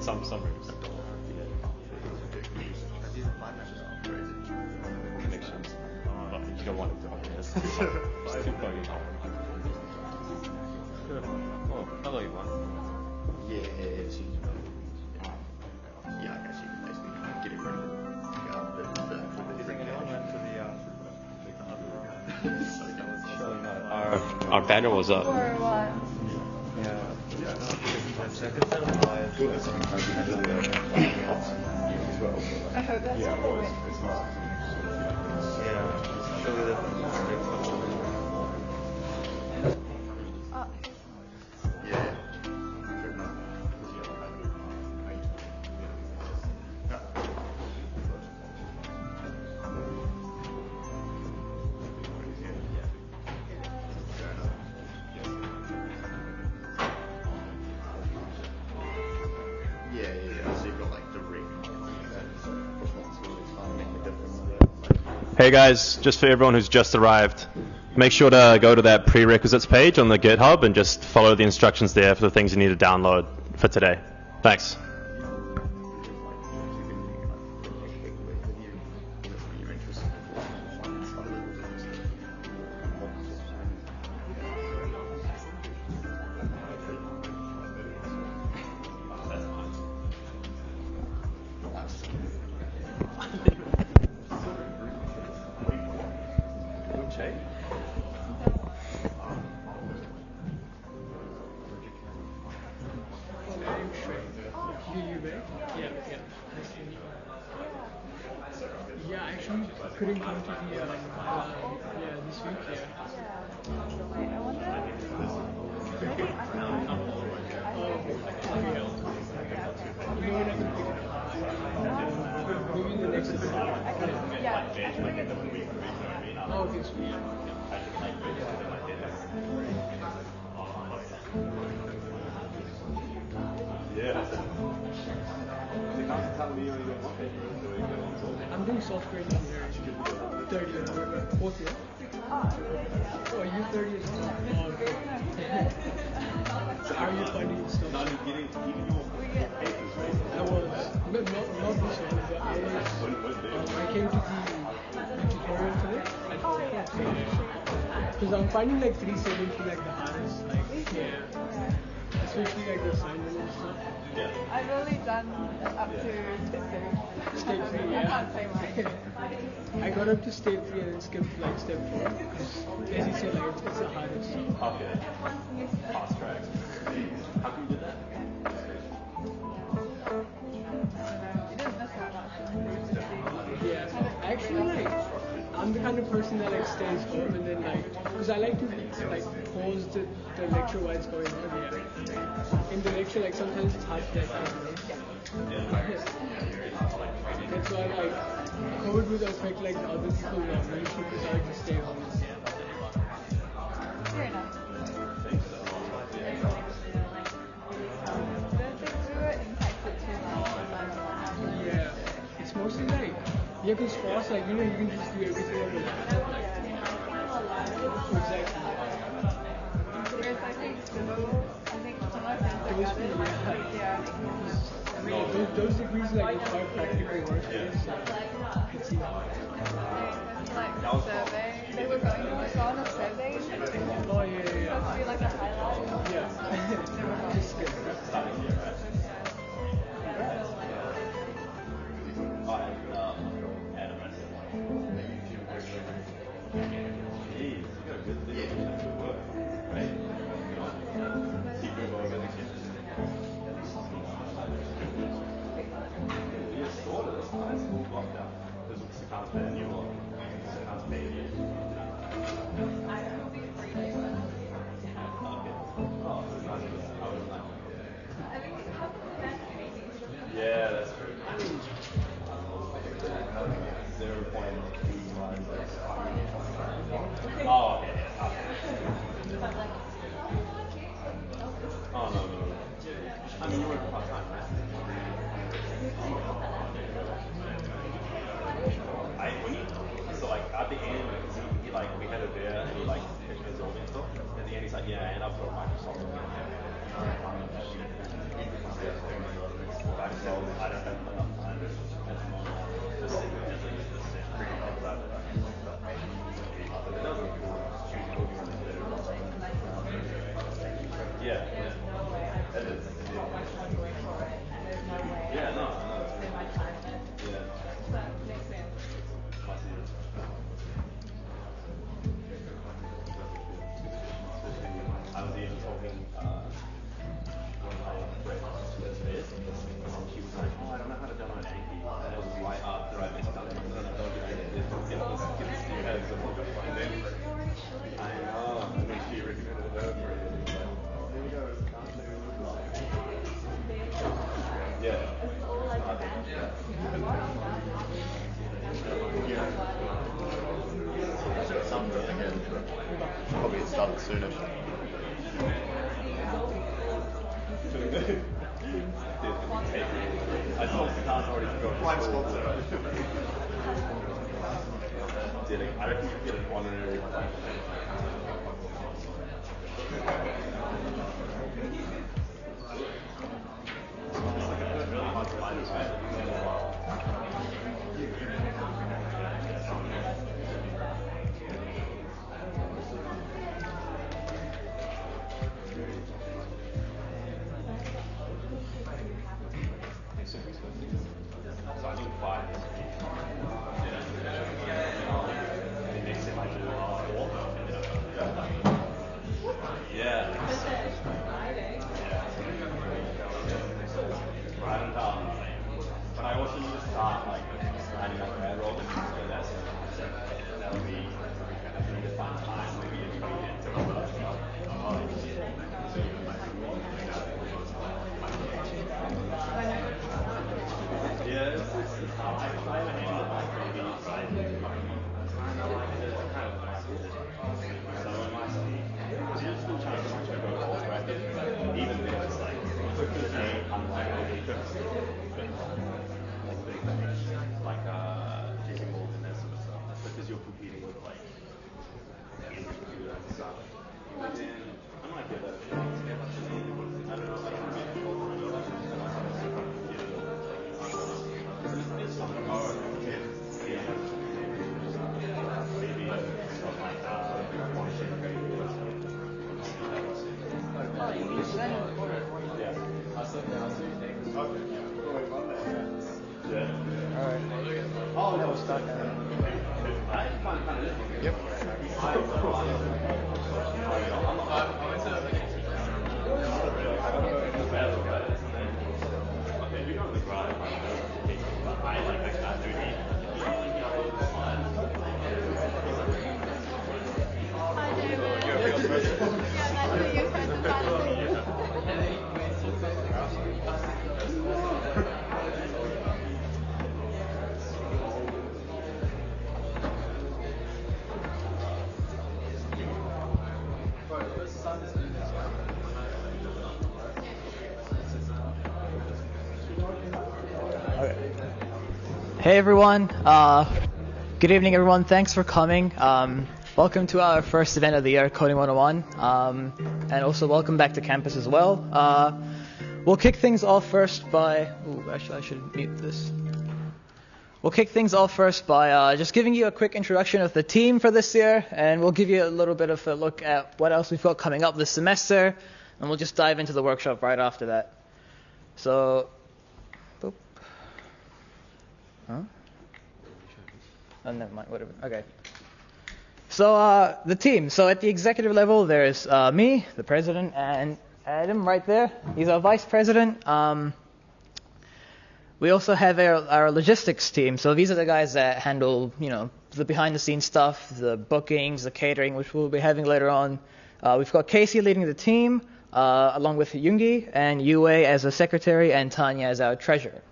some rooms. Connections. Oh, you don't want it to open this. It's too buggy. Oh, hello, Yvonne. Yeah, I guess you can basically get it ready to go. Surely not. Our banner was up. For what? I hope that's cool. Hey guys, just for everyone who's just arrived, make sure to go to that prerequisites page on the GitHub and just follow the instructions there for the things you need to download for today. Thanks. Yeah, actually couldn't come to the this week. Wait, I wonder. Maybe I can Maybe the next week. yeah, I can bring it. Oh, okay, sweet. I'm doing software engineering. Third year, fourth year. Oh, are you third year? Oh, okay. So how are you finding stuff? I was, but not this one, but I came to the tutorial today. Because I'm finding like 370 like the hardest, like especially like the assignment and stuff. I've only done up to step 3. Step 3, I can't say mine. I got up to step 3 and then skipped like step 4 because as you said, like it's the hardest. So. Okay. Fast track. How come you did that? It didn't miss that much. Yeah, actually like I'm the kind of person that like stays home and then like because I like to like pause the lecture while it's going on. Yeah. In the lecture, like sometimes it's hard to get out. That's why like code would affect like the other people not me because I like to stay home. Fair enough. Yeah, it's mostly like because for us like you can just do everything on the laptop. Like, exactly. Whereas I think some of those degrees like require practical work. It's easy. like survey, they were going to work on a survey. Oh yeah. Supposed to be like a highlight. Yeah. Just skip that. Probably it started soonish. I saw the car's already forgotten. Blind spot, I reckon you get an honorary. Really hard to find this way. Hey everyone, good evening everyone, thanks for coming. Welcome to our first event of the year, Coding 101, and also welcome back to campus as well. We'll kick things off first by, actually I should mute this. We'll kick things off first by just giving you a quick introduction of the team for this year, and we'll give you a little bit of a look at what else we've got coming up this semester, and we'll just dive into the workshop right after that. So, boop. Huh? Oh, never mind, whatever. Okay. So the team. So at the executive level, there's me, the president, and Adam right there. He's our vice president. We also have our logistics team. So these are the guys that handle, the behind-the-scenes stuff, the bookings, the catering, which we'll be having later on. We've got Casey leading the team, along with Yoongi and Yue as a secretary, and Tanya as our treasurer.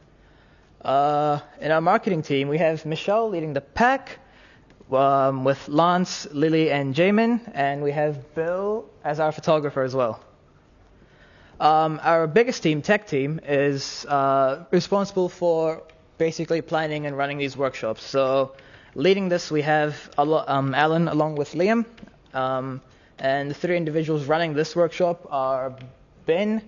In our marketing team, we have Michelle leading the pack, with Lance, Lily, and Jamin, and we have Bill as our photographer as well. Our biggest team, tech team, is responsible for basically planning and running these workshops. So leading this, we have Alan along with Liam, and the three individuals running this workshop are Ben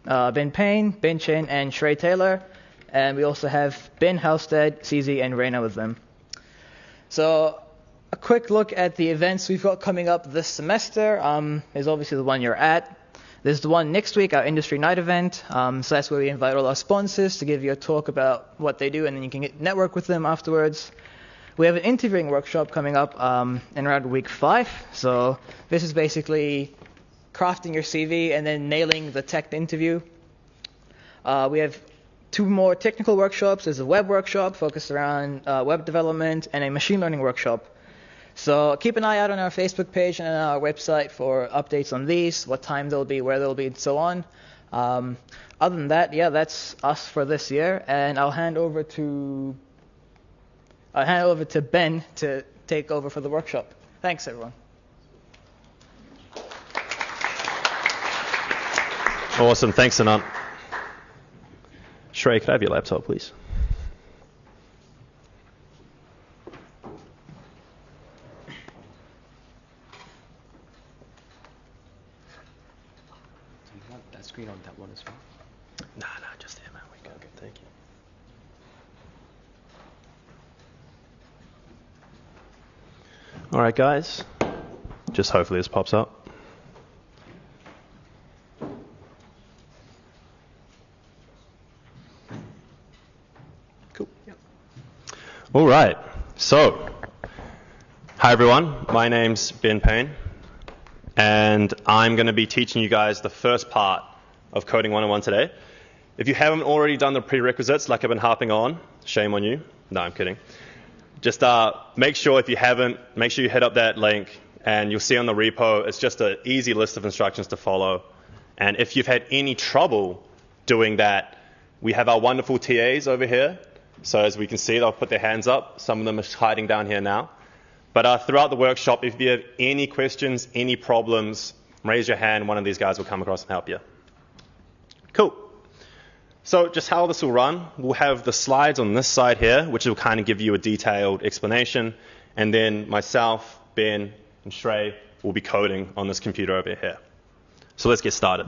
Ben Payne, Ben Chen, and Shrey Taylor. And we also have Ben Halstead, CZ, and Reina with them. So a quick look at the events we've got coming up this semester is obviously the one you're at. There's the one next week, our Industry Night event. So that's where we invite all our sponsors to give you a talk about what they do, and then you can network with them afterwards. We have an interviewing workshop coming up in around week 5. So this is basically crafting your CV and then nailing the tech interview. We have 2 more technical workshops. There's a web workshop focused around web development and a machine learning workshop. So keep an eye out on our Facebook page and on our website for updates on these, what time they'll be, where they'll be, and so on. Other than that, yeah, that's us for this year. And I'll hand over to Ben to take over for the workshop. Thanks, everyone. Awesome. Thanks, Anant. Shrey, could I have your laptop, please? That screen on that one as well? No, just there, man. We go. Okay, thank you. All right, guys. Just hopefully this pops up. Cool. Yep. All right. So, hi everyone. My name's Ben Payne, and I'm going to be teaching you guys the first part of Coding 101 today. If you haven't already done the prerequisites, like I've been harping on, shame on you. No, I'm kidding. Just make sure if you haven't, make sure you hit up that link, and you'll see on the repo, it's just an easy list of instructions to follow. And if you've had any trouble doing that, we have our wonderful TAs over here. So as we can see, they'll put their hands up. Some of them are hiding down here now. But throughout the workshop, if you have any questions, any problems, raise your hand. One of these guys will come across and help you. Cool. So just how this will run, we'll have the slides on this side here, which will kind of give you a detailed explanation. And then myself, Ben, and Shrey will be coding on this computer over here. So let's get started.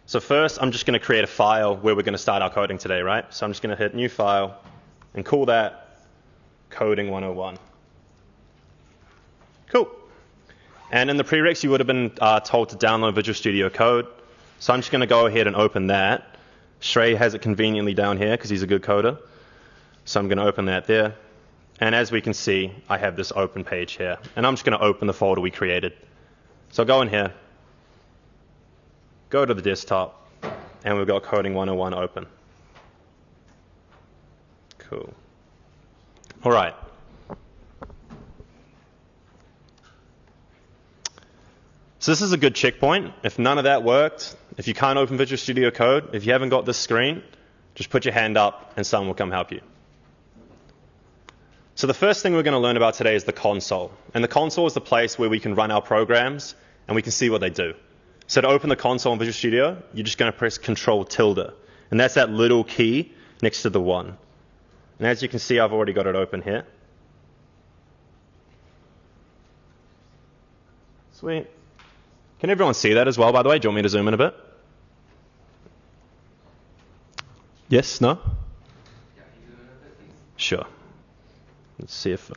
So first, I'm just going to create a file where we're going to start our coding today, right? So I'm just going to hit New File and call that Coding 101. Cool. And in the prereqs, you would have been told to download Visual Studio Code. So I'm just going to go ahead and open that. Shrey has it conveniently down here because he's a good coder. So I'm going to open that there. And as we can see, I have this open page here. And I'm just going to open the folder we created. So go in here, go to the desktop, and we've got Coding 101 open. Cool. All right. So this is a good checkpoint. If none of that worked, if you can't open Visual Studio Code, if you haven't got this screen, just put your hand up and someone will come help you. So the first thing we're going to learn about today is the console. And the console is the place where we can run our programs and we can see what they do. So to open the console in Visual Studio, you're just going to press Control-tilde. And that's that little key next to the 1. And as you can see, I've already got it open here. Sweet. Can everyone see that as well, by the way? Do you want me to zoom in a bit? Yes? No? Sure. Let's see if...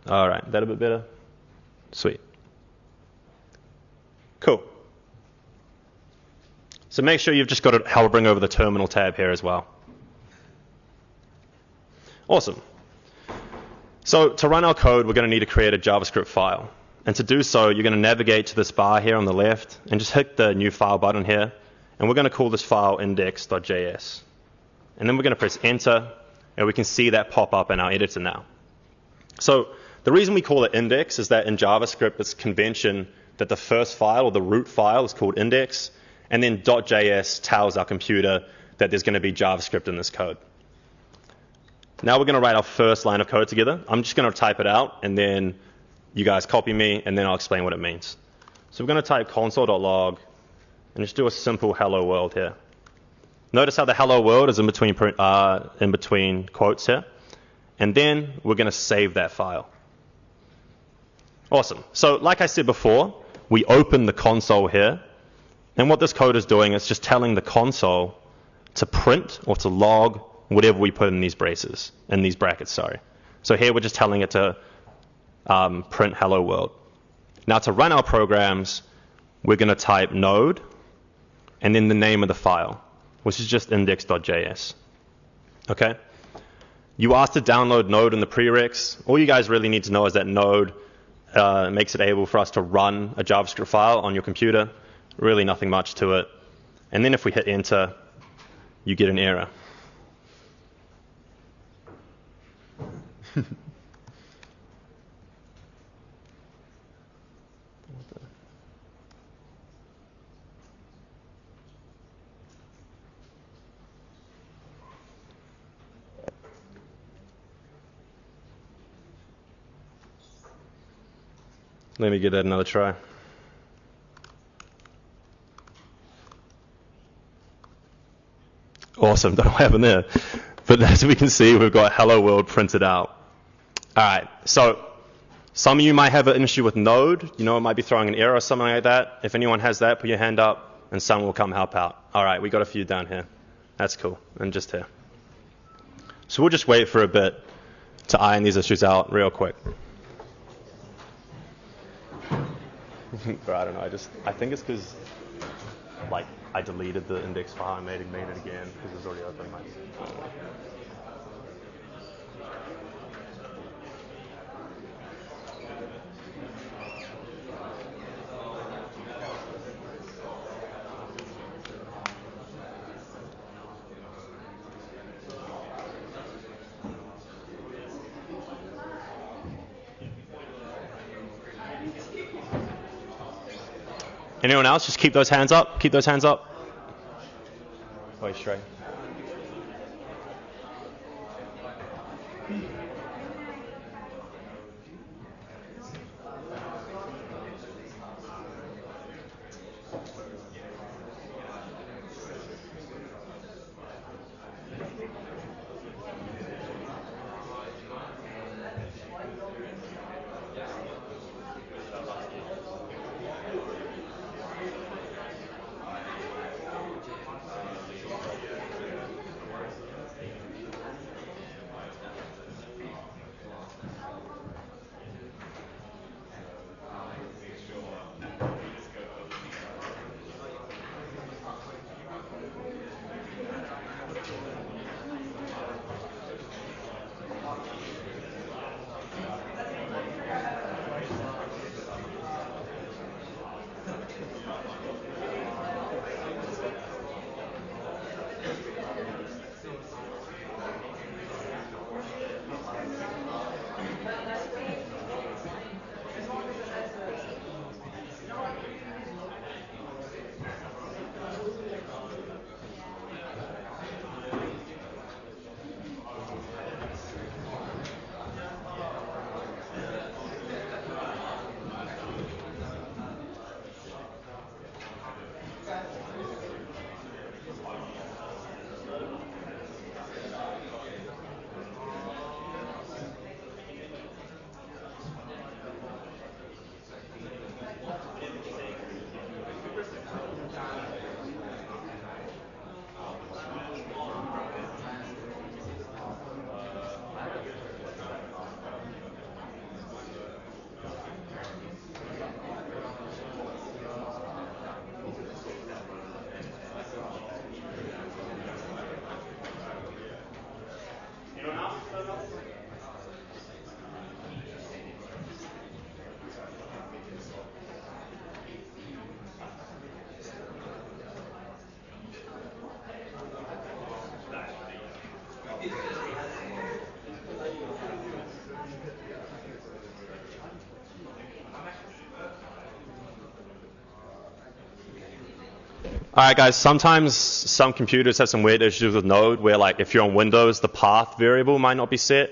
All right, that a bit better? Sweet. Cool. So make sure you've just got it hovering over the terminal tab here as well. Awesome. So to run our code, we're going to need to create a JavaScript file. And to do so, you're going to navigate to this bar here on the left and just hit the New File button here. And we're going to call this file index.js. And then we're going to press Enter, and we can see that pop up in our editor now. So the reason we call it index is that in JavaScript, it's convention that the first file or the root file is called index, and then .js tells our computer that there's going to be JavaScript in this code. Now we're going to write our first line of code together. I'm just going to type it out, and then you guys copy me, and then I'll explain what it means. So we're going to type console.log and just do a simple hello world here. Notice how the hello world is in between quotes here. And then we're going to save that file. Awesome. So like I said before, we open the console here, And what this code is doing is just telling the console to print or to log whatever we put in these braces, in these brackets, sorry. So here we're just telling it to print hello world. Now to run our programs, we're going to type node and then the name of the file, which is just index.js. Okay? You asked to download Node in the prereqs. All you guys really need to know is that Node makes it able for us to run a JavaScript file on your computer. Really nothing much to it. And then if we hit enter, you get an error. Let me give that another try. Awesome, don't know what happened there. But as we can see, we've got hello world printed out. All right, so some of you might have an issue with Node. You know, it might be throwing an error or something like that. If anyone has that, put your hand up and someone will come help out. All right, we got a few down here. That's cool, and just here. So we'll just wait for a bit to iron these issues out real quick. But I don't know, I think it's because like I deleted the index file and made it again because it was already open. I don't know. Anyone else? Just keep those hands up. Keep those hands up. Wait, straight. All right, guys, sometimes some computers have some weird issues with Node where, like, if you're on Windows, the path variable might not be set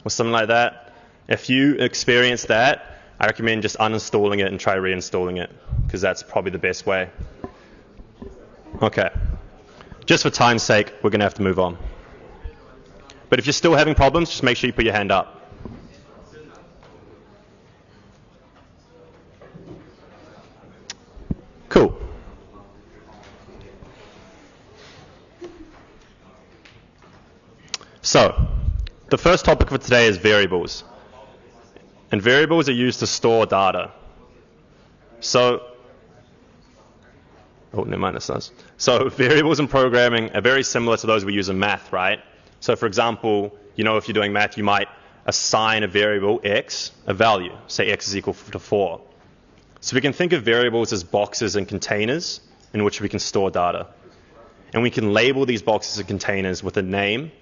or something like that. If you experience that, I recommend just uninstalling it and try reinstalling it because that's probably the best way. Okay. Just for time's sake, we're going to have to move on. But if you're still having problems, just make sure you put your hand up. Cool. So, the first topic for today is variables. And variables are used to store data. So, never mind, this does. So, variables in programming are very similar to those we use in math, right? So, for example, if you're doing math, you might assign a variable x a value. Say x is equal to 4. So we can think of variables as boxes and containers in which we can store data. And we can label these boxes and containers with a name,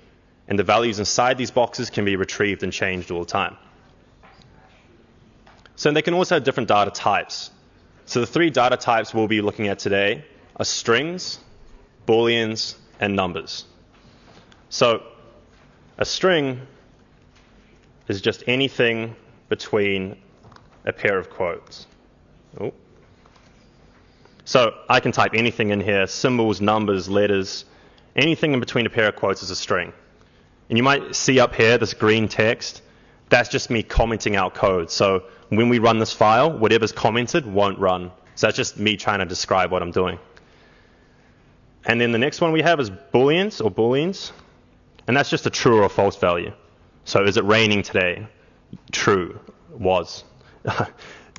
and the values inside these boxes can be retrieved and changed all the time. So they can also have different data types. So the 3 data types we'll be looking at today are strings, booleans, and numbers. So a string is just anything between a pair of quotes. So I can type anything in here, symbols, numbers, letters, anything in between a pair of quotes is a string. And you might see up here this green text. That's just me commenting out code. So when we run this file, whatever's commented won't run. So that's just me trying to describe what I'm doing. And then the next one we have is booleans. And that's just a true or a false value. So is it raining today? True. Was.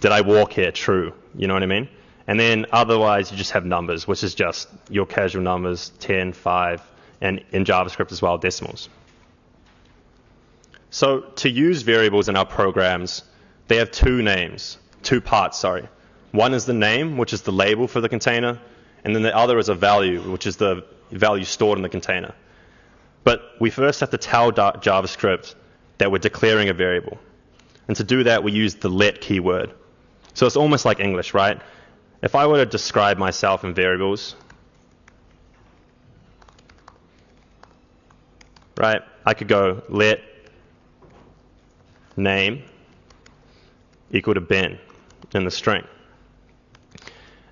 Did I walk here? True. You know what I mean? And then otherwise you just have numbers, which is just your casual numbers, 10, 5, and in JavaScript as well, decimals. So to use variables in our programs, they have two parts. One is the name, which is the label for the container, and then the other is a value, which is the value stored in the container. But we first have to tell JavaScript that we're declaring a variable. And to do that, we use the let keyword. So it's almost like English, right? If I were to describe myself in variables, right, I could go let name equal to Ben in the string.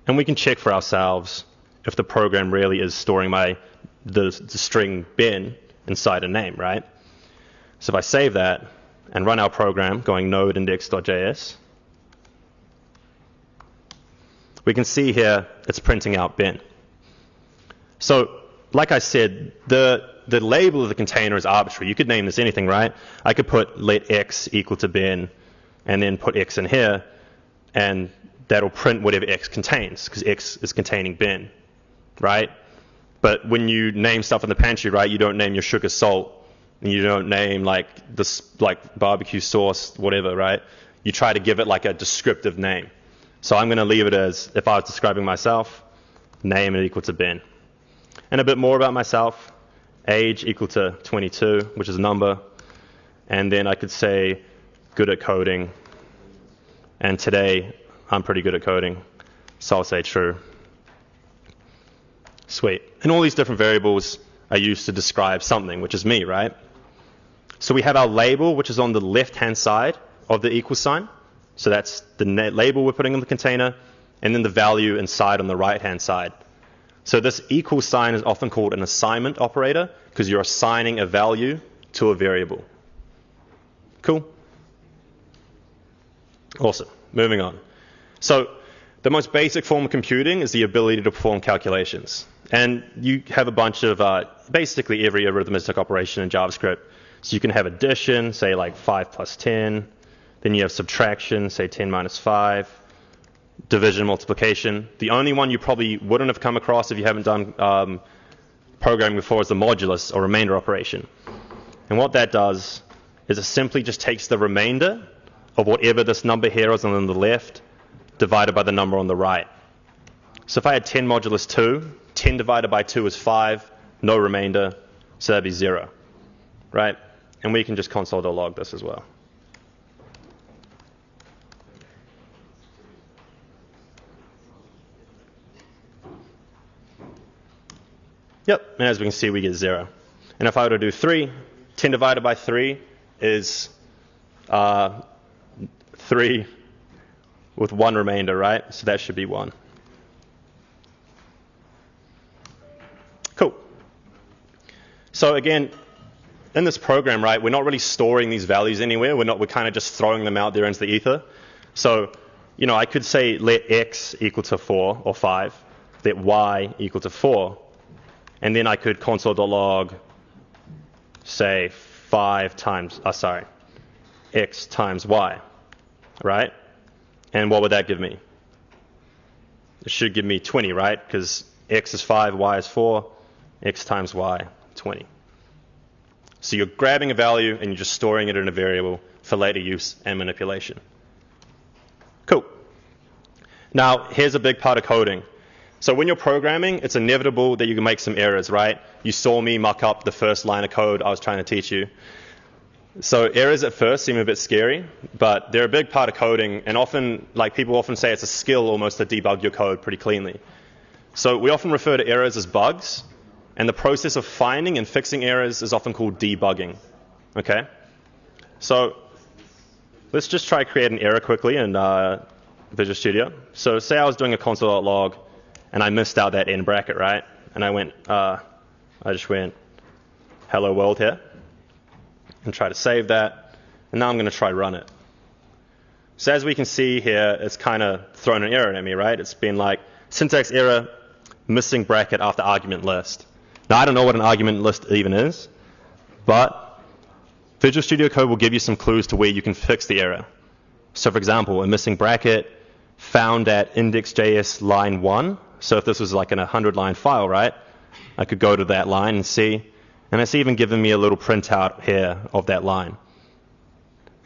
And we can check for ourselves if the program really is storing the string Ben inside a name, right? So if I save that and run our program going node index.js, we can see here it's printing out Ben. So like I said, the label of the container is arbitrary. You could name this anything, right? I could put let x equal to Ben and then put x in here, and that'll print whatever x contains, because x is containing Ben, right? But when you name stuff in the pantry, right, you don't name your sugar salt, and you don't name like barbecue sauce, whatever, right? You try to give it like a descriptive name. So I'm going to leave it as, if I was describing myself, name equal to Ben. And a bit more about myself, age equal to 22, which is a number. And then I could say good at coding. And today, I'm pretty good at coding, so I'll say true. Sweet. And all these different variables are used to describe something, which is me, right? So we have our label, which is on the left-hand side of the equal sign. So that's the label we're putting in the container, and then the value inside on the right-hand side. So this equal sign is often called an assignment operator, because you're assigning a value to a variable. Cool? Awesome. Moving on. So the most basic form of computing is the ability to perform calculations. And you have a bunch of basically every arithmetic operation in JavaScript. So you can have addition, say like 5 plus 10. Then you have subtraction, say 10 minus 5. Division, multiplication. The only one you probably wouldn't have come across if you haven't done programming before is the modulus or remainder operation. And what that does is it simply just takes the remainder of whatever this number here is on the left divided by the number on the right. So if I had 10 modulus 2, 10 divided by 2 is 5, no remainder, so that'd be 0, right? And we can just console.log this as well. Yep, and as we can see, we get 0. And if I were to do 3, 10 divided by 3 is 3 with 1 remainder, right? So that should be 1. Cool. So again, in this program, right, we're not really storing these values anywhere. We're kind of just throwing them out there into the ether. So, I could say let x equal to 4 or 5, let y equal to 4. And then I could console.log say 5 times, x times y, right? And what would that give me? It should give me 20, right? Because x is 5, y is 4, x times y, 20. So you're grabbing a value and you're just storing it in a variable for later use and manipulation. Cool. Now, here's a big part of coding. So when you're programming, it's inevitable that you can make some errors, right? You saw me muck up the first line of code I was trying to teach you. So errors at first seem a bit scary, but they're a big part of coding, and often, like people often say, it's a skill almost to debug your code pretty cleanly. So we often refer to errors as bugs, and the process of finding and fixing errors is often called debugging. Okay? So let's just try create an error quickly in Visual Studio. So say I was doing a console.log, and I missed out that end bracket, right? And I just went hello world here, and try to save that, and now I'm going to try run it. So as we can see here, it's kind of thrown an error at me, right? It's been like syntax error, missing bracket after argument list. Now I don't know what an argument list even is, but Visual Studio Code will give you some clues to where you can fix the error. So for example, a missing bracket found at index.js line 1. So if this was like an 100-line file, right? I could go to that line and see. And it's even given me a little printout here of that line.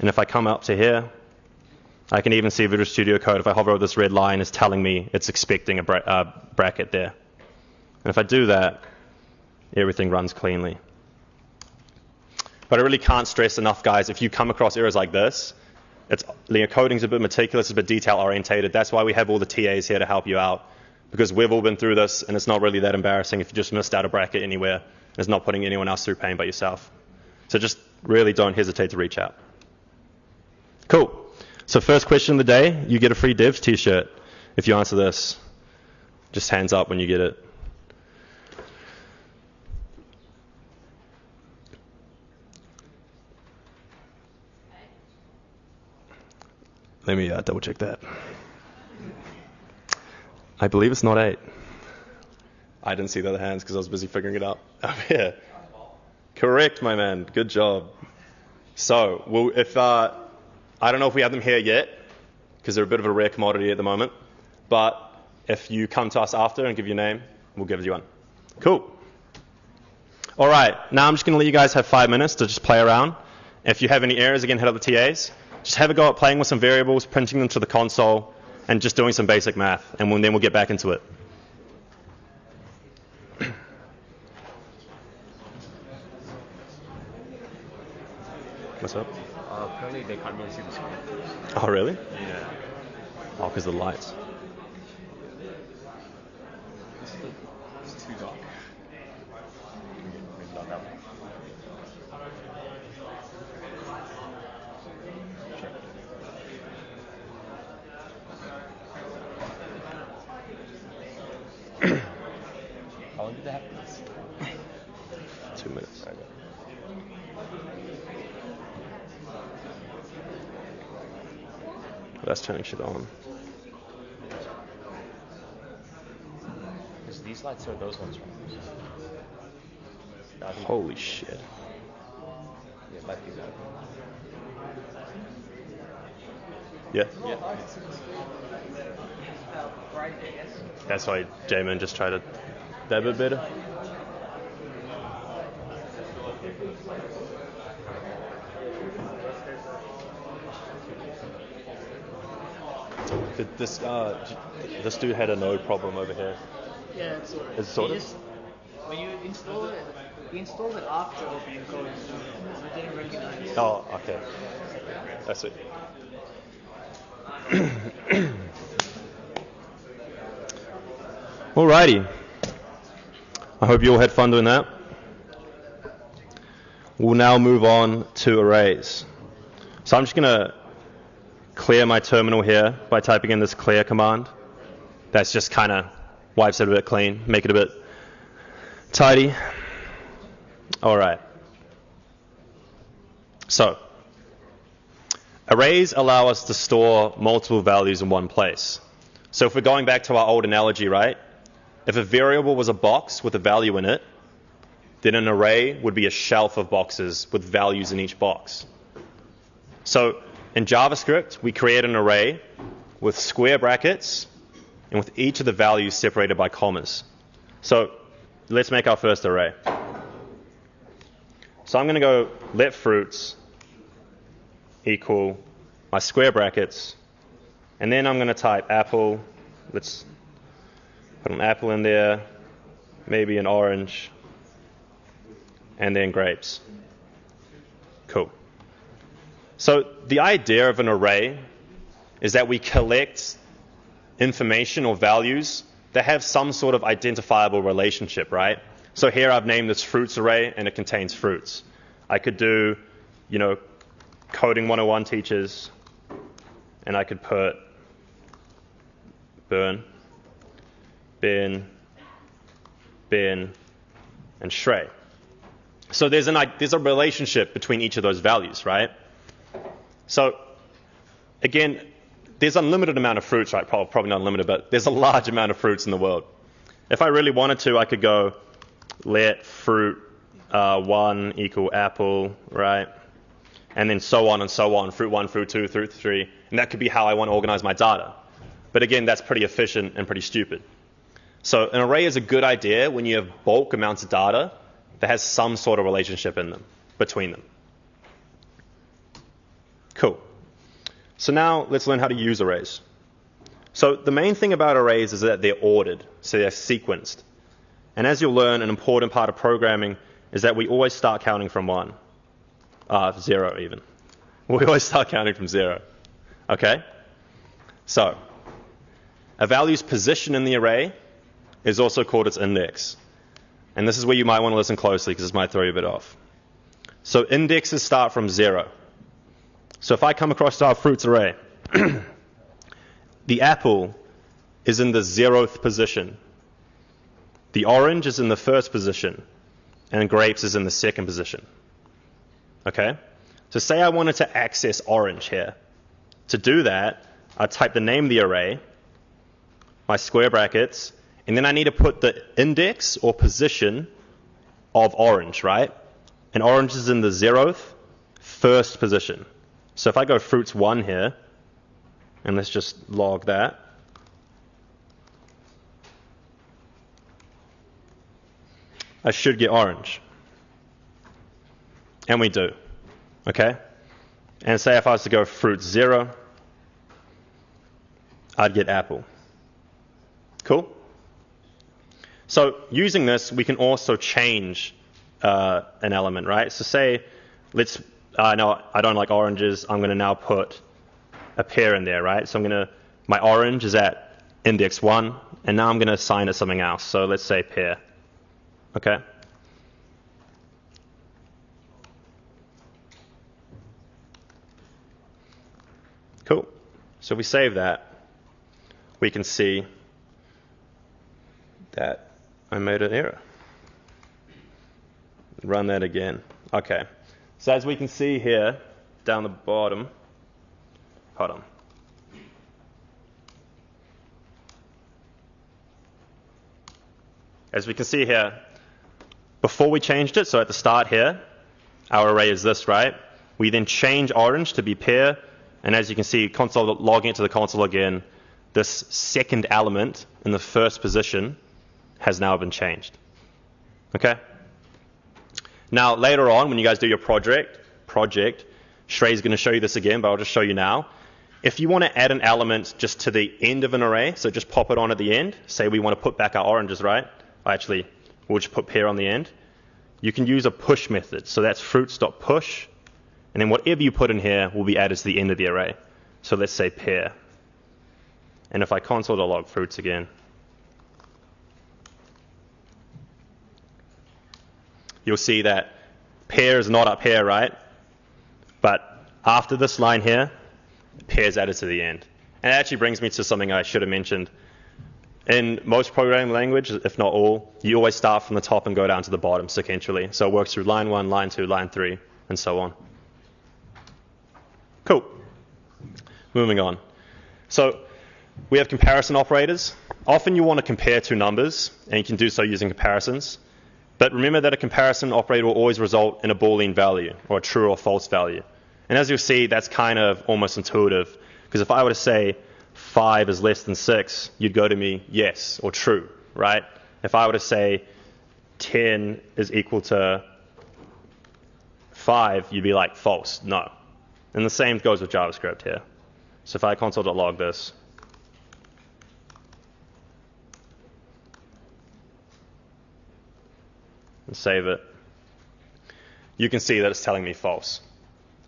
And if I come up to here, I can even see Visual Studio Code. If I hover over this red line, it's telling me it's expecting a bracket there. And if I do that, everything runs cleanly. But I really can't stress enough, guys, if you come across errors like this, coding's a bit meticulous, a bit detail-orientated. That's why we have all the TAs here to help you out. Because we've all been through this, and it's not really that embarrassing if you just missed out a bracket anywhere. It's not putting anyone else through pain but yourself. So just really don't hesitate to reach out. Cool. So first question of the day, you get a free DEVS t-shirt. If you answer this, just hands up when you get it. Let me double check that. I believe it's not 8. I didn't see the other hands because I was busy figuring it out. Oh, yeah. Correct, my man. Good job. So, I don't know if we have them here yet because they're a bit of a rare commodity at the moment. But if you come to us after and give your name, we'll give you one. Cool. All right. Now I'm just going to let you guys have 5 minutes to just play around. If you have any errors, again, head up the TAs. Just have a go at playing with some variables, printing them to the console, and just doing some basic math. And then we'll get back into it. What's up? Apparently they can't really see the screen. Oh, really? Yeah. Oh, because of the lights. It's too dark. Maybe not that one. How long did that happen? 2 minutes. Okay. That's turning shit on. Because these lights are those ones, right? Holy shit. Yeah, it might be that. Yeah? Yeah. That's why J-Man just tried to that bit better. This dude had a node problem over here. Yeah, it's sorted. It's sorted? When you install it, we installed it after opening code, so it didn't recognize. Oh, okay. That's it. Alrighty. I hope you all had fun doing that. We'll now move on to arrays. So I'm just going to clear my terminal here by typing in this clear command. That's just kind of wipes it a bit clean, make it a bit tidy. All right. So arrays allow us to store multiple values in one place. So if we're going back to our old analogy, right? If a variable was a box with a value in it, then an array would be a shelf of boxes with values in each box. So in JavaScript, we create an array with square brackets and with each of the values separated by commas. So let's make our first array. So I'm going to go let fruits equal my square brackets, and then I'm going to type apple. Let's put an apple in there, maybe an orange, and then grapes. Cool. So the idea of an array is that we collect information or values that have some sort of identifiable relationship, right? So here I've named this fruits array, and it contains fruits. I could do, coding 101 teachers, and I could put burn, bin, and Shrey. So there's a relationship between each of those values, right? So again, there's unlimited amount of fruits, right? Probably not unlimited, but there's a large amount of fruits in the world. If I really wanted to, I could go let fruit 1 equal apple, right? And then so on and so on, fruit 1, fruit 2, fruit 3. And that could be how I want to organize my data. But again, that's pretty efficient and pretty stupid. So an array is a good idea when you have bulk amounts of data that has some sort of relationship in them, between them. Cool. So now let's learn how to use arrays. So the main thing about arrays is that they're ordered, so they're sequenced. And as you'll learn, an important part of programming is that we always start counting from 0 even. We always start counting from 0. Okay? So a value's position in the array is also called its index. And this is where you might want to listen closely because this might throw you a bit off. So indexes start from 0. So if I come across our fruits array, the apple is in the 0th position. The orange is in the 1st position. And grapes is in the 2nd position. Okay? So say I wanted to access orange here. To do that, I type the name of the array, my square brackets, and then I need to put the index or position of orange, right? And orange is in the 0th, 1st position. So if I go fruits 1 here, and let's just log that. I should get orange. And we do. Okay? And say if I was to go fruit 0, I'd get apple. Cool? So using this, we can also change an element, right? So say, no, I don't like oranges. I'm going to now put a pear in there, right? So my orange is at index 1, and now I'm going to assign it something else. So let's say pear. Okay? Cool. So if we save that, we can see that I made an error. Run that again. Okay. So as we can see here, down the bottom, hold on. As we can see here, before we changed it, so at the start here, our array is this, right? We then change orange to be pear, and as you can see, logging into the console again, this second element in the 1st position has now been changed. Okay? Now, later on, when you guys do your project, Shrey's going to show you this again, but I'll just show you now. If you want to add an element just to the end of an array, so just pop it on at the end, say we want to put back our oranges, right? Actually, we'll just put pear on the end. You can use a push method. So that's fruits.push, and then whatever you put in here will be added to the end of the array. So let's say pear. And if I console.log fruits again, you'll see that pear is not up here, right? But after this line here, pear is added to the end. And it actually brings me to something I should have mentioned. In most programming languages, if not all, you always start from the top and go down to the bottom sequentially. So it works through line 1, line 2, line 3, and so on. Cool. Moving on. So we have comparison operators. Often you want to compare two numbers, and you can do so using comparisons. But remember that a comparison operator will always result in a Boolean value, or a true or false value. And as you'll see, that's kind of almost intuitive, because if I were to say 5 is less than 6, you'd go to me yes, or true, right? If I were to say 10 is equal to 5, you'd be like false, no. And the same goes with JavaScript here. So if I console.log this, and save it, you can see that it's telling me false.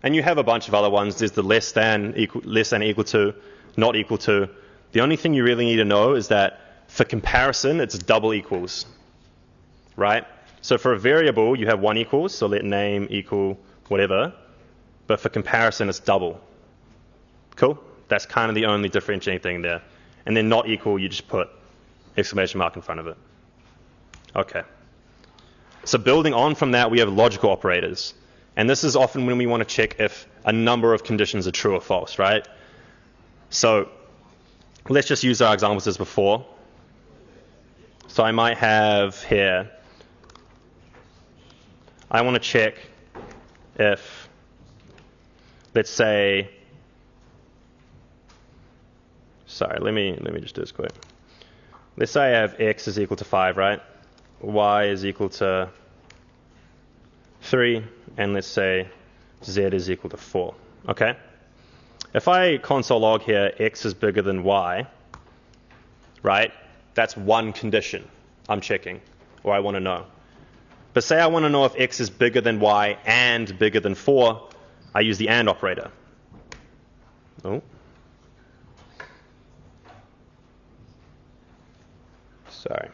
And you have a bunch of other ones. There's the less than, equal to, not equal to. The only thing you really need to know is that for comparison, it's double equals, right? So for a variable, you have one equals, so let name equal whatever. But for comparison, it's double. Cool? That's kind of the only differentiating thing there. And then not equal, you just put exclamation mark in front of it. Okay. So building on from that, we have logical operators. And this is often when we want to check if a number of conditions are true or false, right? So let's just use our examples as before. So I might have here, I want to check if, let's say, sorry, let me just do this quick. Let's say I have x is equal to 5, right? Y is equal to 3, and let's say z is equal to 4, okay? If I console log here, x is bigger than y, right? That's one condition I'm checking, or I want to know. But say I want to know if x is bigger than y and bigger than 4, I use the AND operator. Oh. Sorry.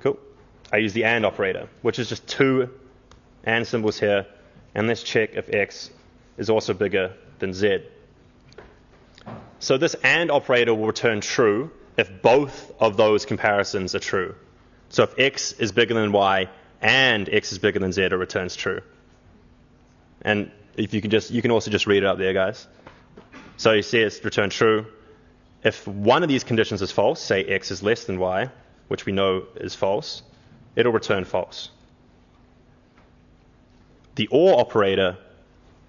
Cool. I use the AND operator, which is just two AND symbols here, and let's check if x is also bigger than z. So this AND operator will return true if both of those comparisons are true. So if x is bigger than y and x is bigger than z, it returns true. And if you can also just read it up there, guys. So you see it's returned true. If one of these conditions is false, say x is less than y, which we know is false, it'll return false. The OR operator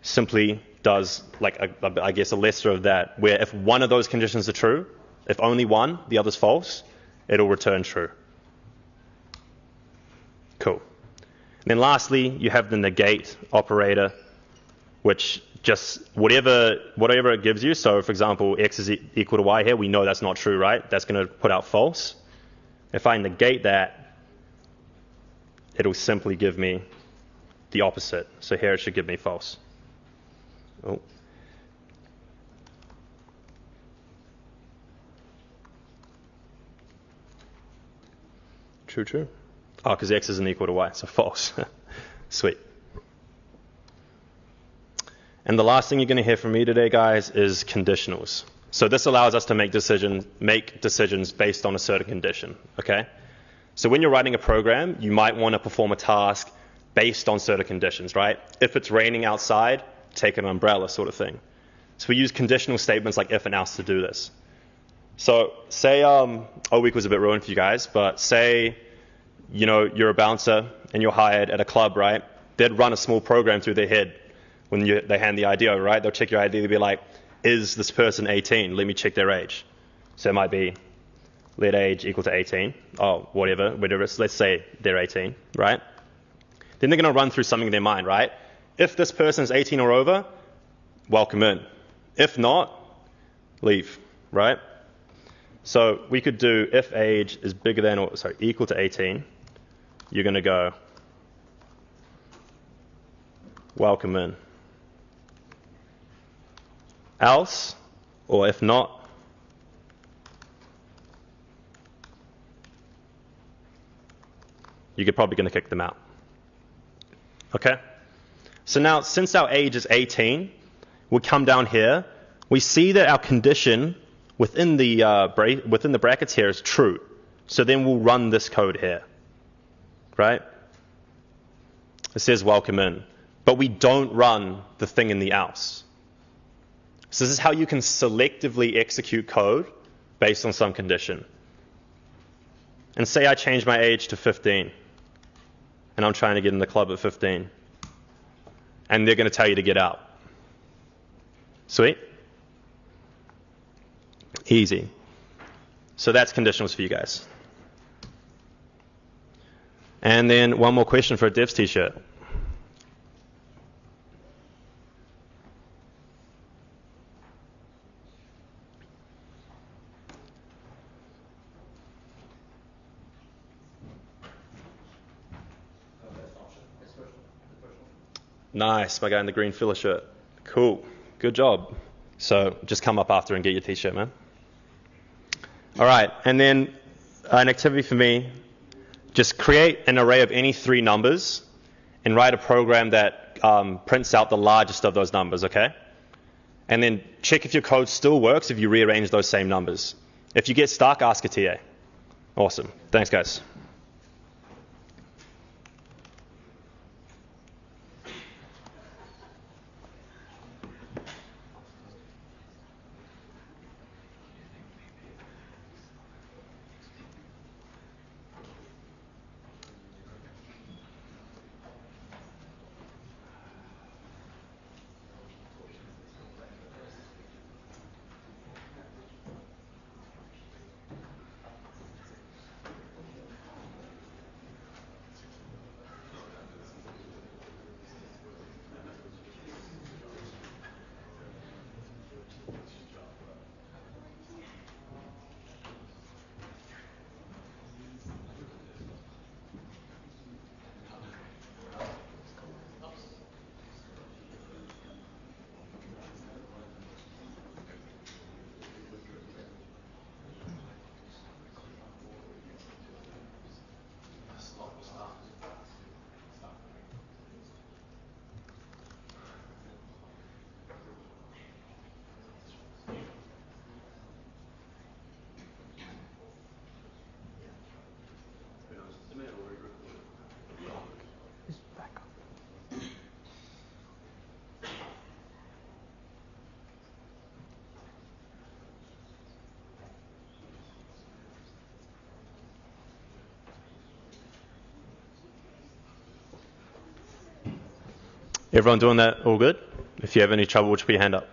simply does I guess a lesser of that, where if one of those conditions are true, if only one, the other's false, it'll return true. Cool. And then lastly, you have the negate operator, which just whatever it gives you. So for example, x is equal to y here, we know that's not true, right? That's going to put out false. If I negate that, it'll simply give me the opposite. So here it should give me false. Oh. True. Oh, because x isn't equal to y, so false. Sweet. And the last thing you're going to hear from me today, guys, is conditionals. So this allows us to make decisions based on a certain condition, okay? So when you're writing a program, you might want to perform a task based on certain conditions, right? If it's raining outside, take an umbrella sort of thing. So we use conditional statements like if and else to do this. So say, week was a bit ruined for you guys, but say, you're a bouncer and you're hired at a club, right? They'd run a small program through their head when they hand the ID over, right? They'll check your ID, they'll be like, is this person 18? Let me check their age. So it might be, let age equal to 18. Oh, whatever. Let's say they're 18, right? Then they're going to run through something in their mind, right? If this person is 18 or over, welcome in. If not, leave, right? So we could do if age is bigger than equal to 18, you're going to go welcome in. Else, or if not, you're probably going to kick them out. Okay? So now, since our age is 18, we come down here. We see that our condition within the brackets here is true. So then we'll run this code here. Right? It says welcome in. But we don't run the thing in the else. So this is how you can selectively execute code based on some condition. And say I change my age to 15. and I'm trying to get in the club at 15. And they're going to tell you to get out. Sweet? Easy. So that's conditionals for you guys. And then one more question for a DEVS t-shirt. Nice, my guy in the green filler shirt. Cool, good job. So just come up after and get your t-shirt, man. All right, and then an activity for me, just create an array of any 3 numbers and write a program that prints out the largest of those numbers, okay? And then check if your code still works if you rearrange those same numbers. If you get stuck, ask a TA. Awesome, thanks guys. Everyone doing that all good? If you have any trouble, just put your hand up.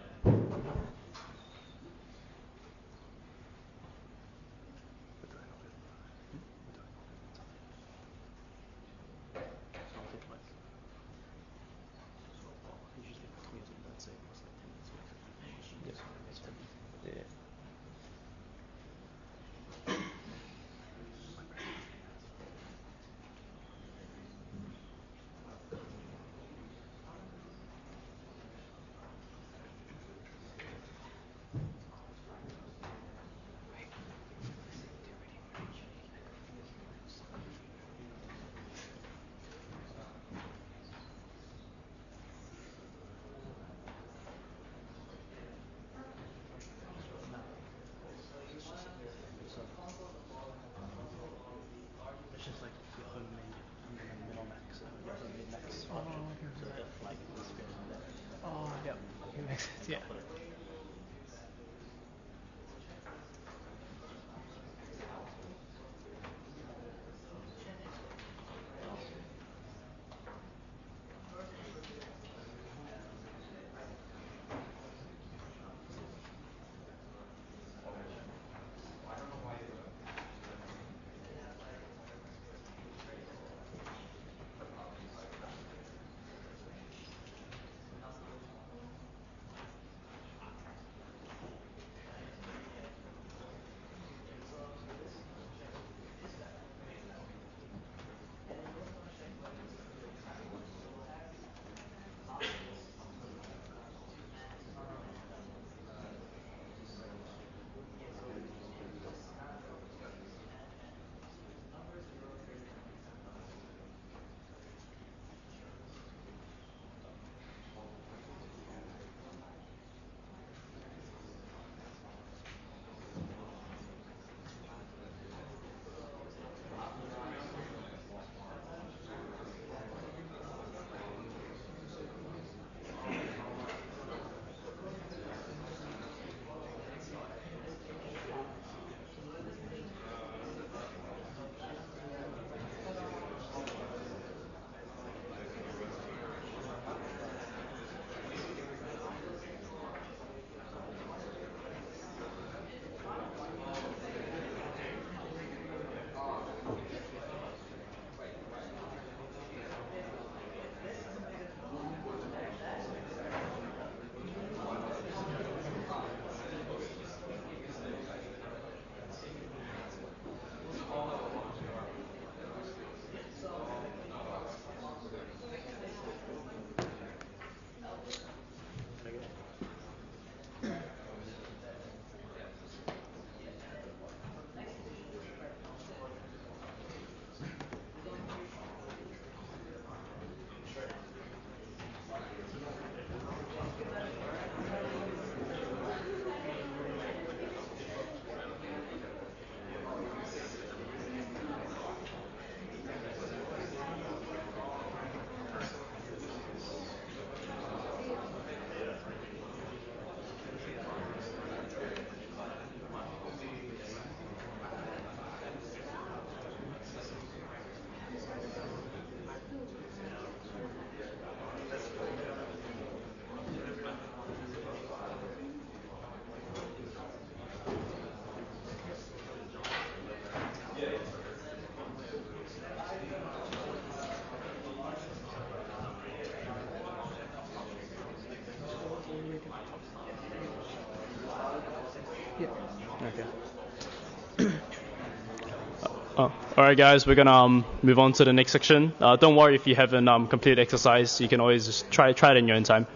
All right, guys, we're gonna move on to the next section. Don't worry if you haven't completed exercise. You can always just try it in your own time.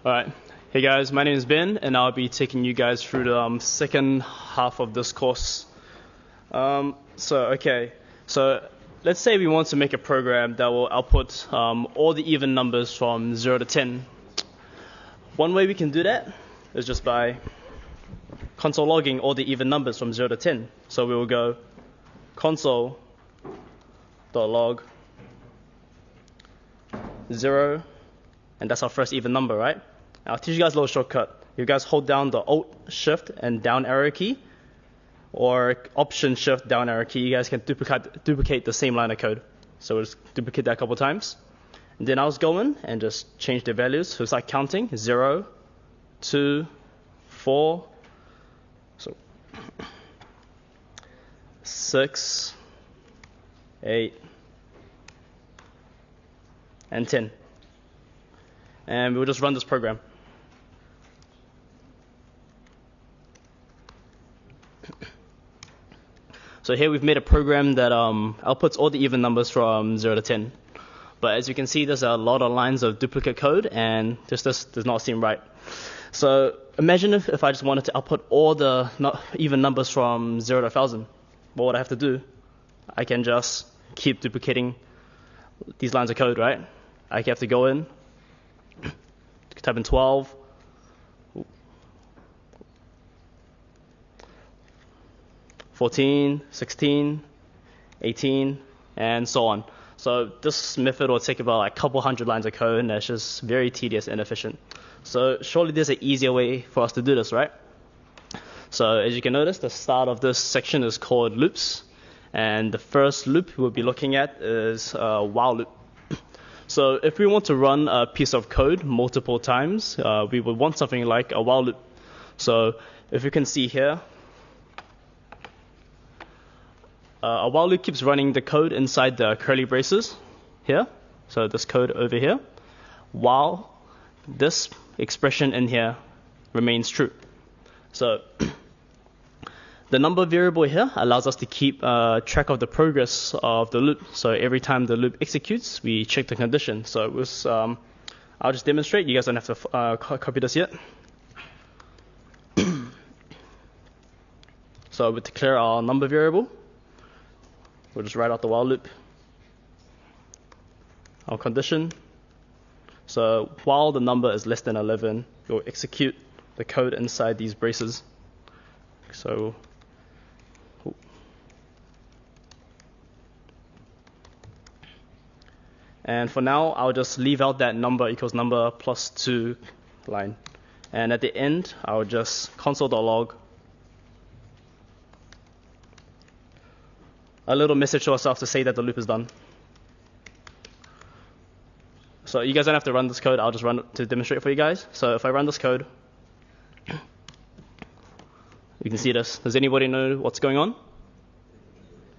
All right. Hey guys, my name is Ben, and I'll be taking you guys through the second half of this course. So let's say we want to make a program that will output all the even numbers from 0 to 10. One way we can do that is just by console logging all the even numbers from 0 to 10. So we will go console.log 0, and that's our first even number, right? I'll teach you guys a little shortcut. You guys hold down the Alt, Shift, and down arrow key, or Option, Shift, down arrow key. You guys can duplicate the same line of code. So we'll just duplicate that a couple times. And then I'll just go in and just change the values. So it's like counting 0, 2, 4, so 6, 8, and 10. And we'll just run this program. So here we've made a program that outputs all the even numbers from 0 to 10. But as you can see, there's a lot of lines of duplicate code, and this does not seem right. So imagine if I just wanted to output all the even numbers from 0 to 1,000. What would I have to do? I can just keep duplicating these lines of code, right? I have to go in, type in 12, 14, 16, 18, and so on. So this method will take about like a couple hundred lines of code, and that's just very tedious and inefficient. So surely there's an easier way for us to do this, right? So as you can notice, the start of this section is called loops, and the first loop we'll be looking at is a while loop. So if we want to run a piece of code multiple times, we would want something like a while loop. So if you can see here, a while loop keeps running the code inside the curly braces here. So this code over here, while this expression in here remains true. So the number variable here allows us to keep track of the progress of the loop. So every time the loop executes, we check the condition. So it was, I'll just demonstrate. You guys don't have to copy this yet. So we declare our number variable. We'll just write out the while loop. Our condition. So while the number is less than 11, we'll execute the code inside these braces. So and for now, I'll just leave out that number equals number plus 2 line. And at the end, I'll just console.log a little message to ourselves to say that the loop is done. So you guys don't have to run this code. I'll just run it to demonstrate for you guys. So if I run this code, you can see this. Does anybody know what's going on?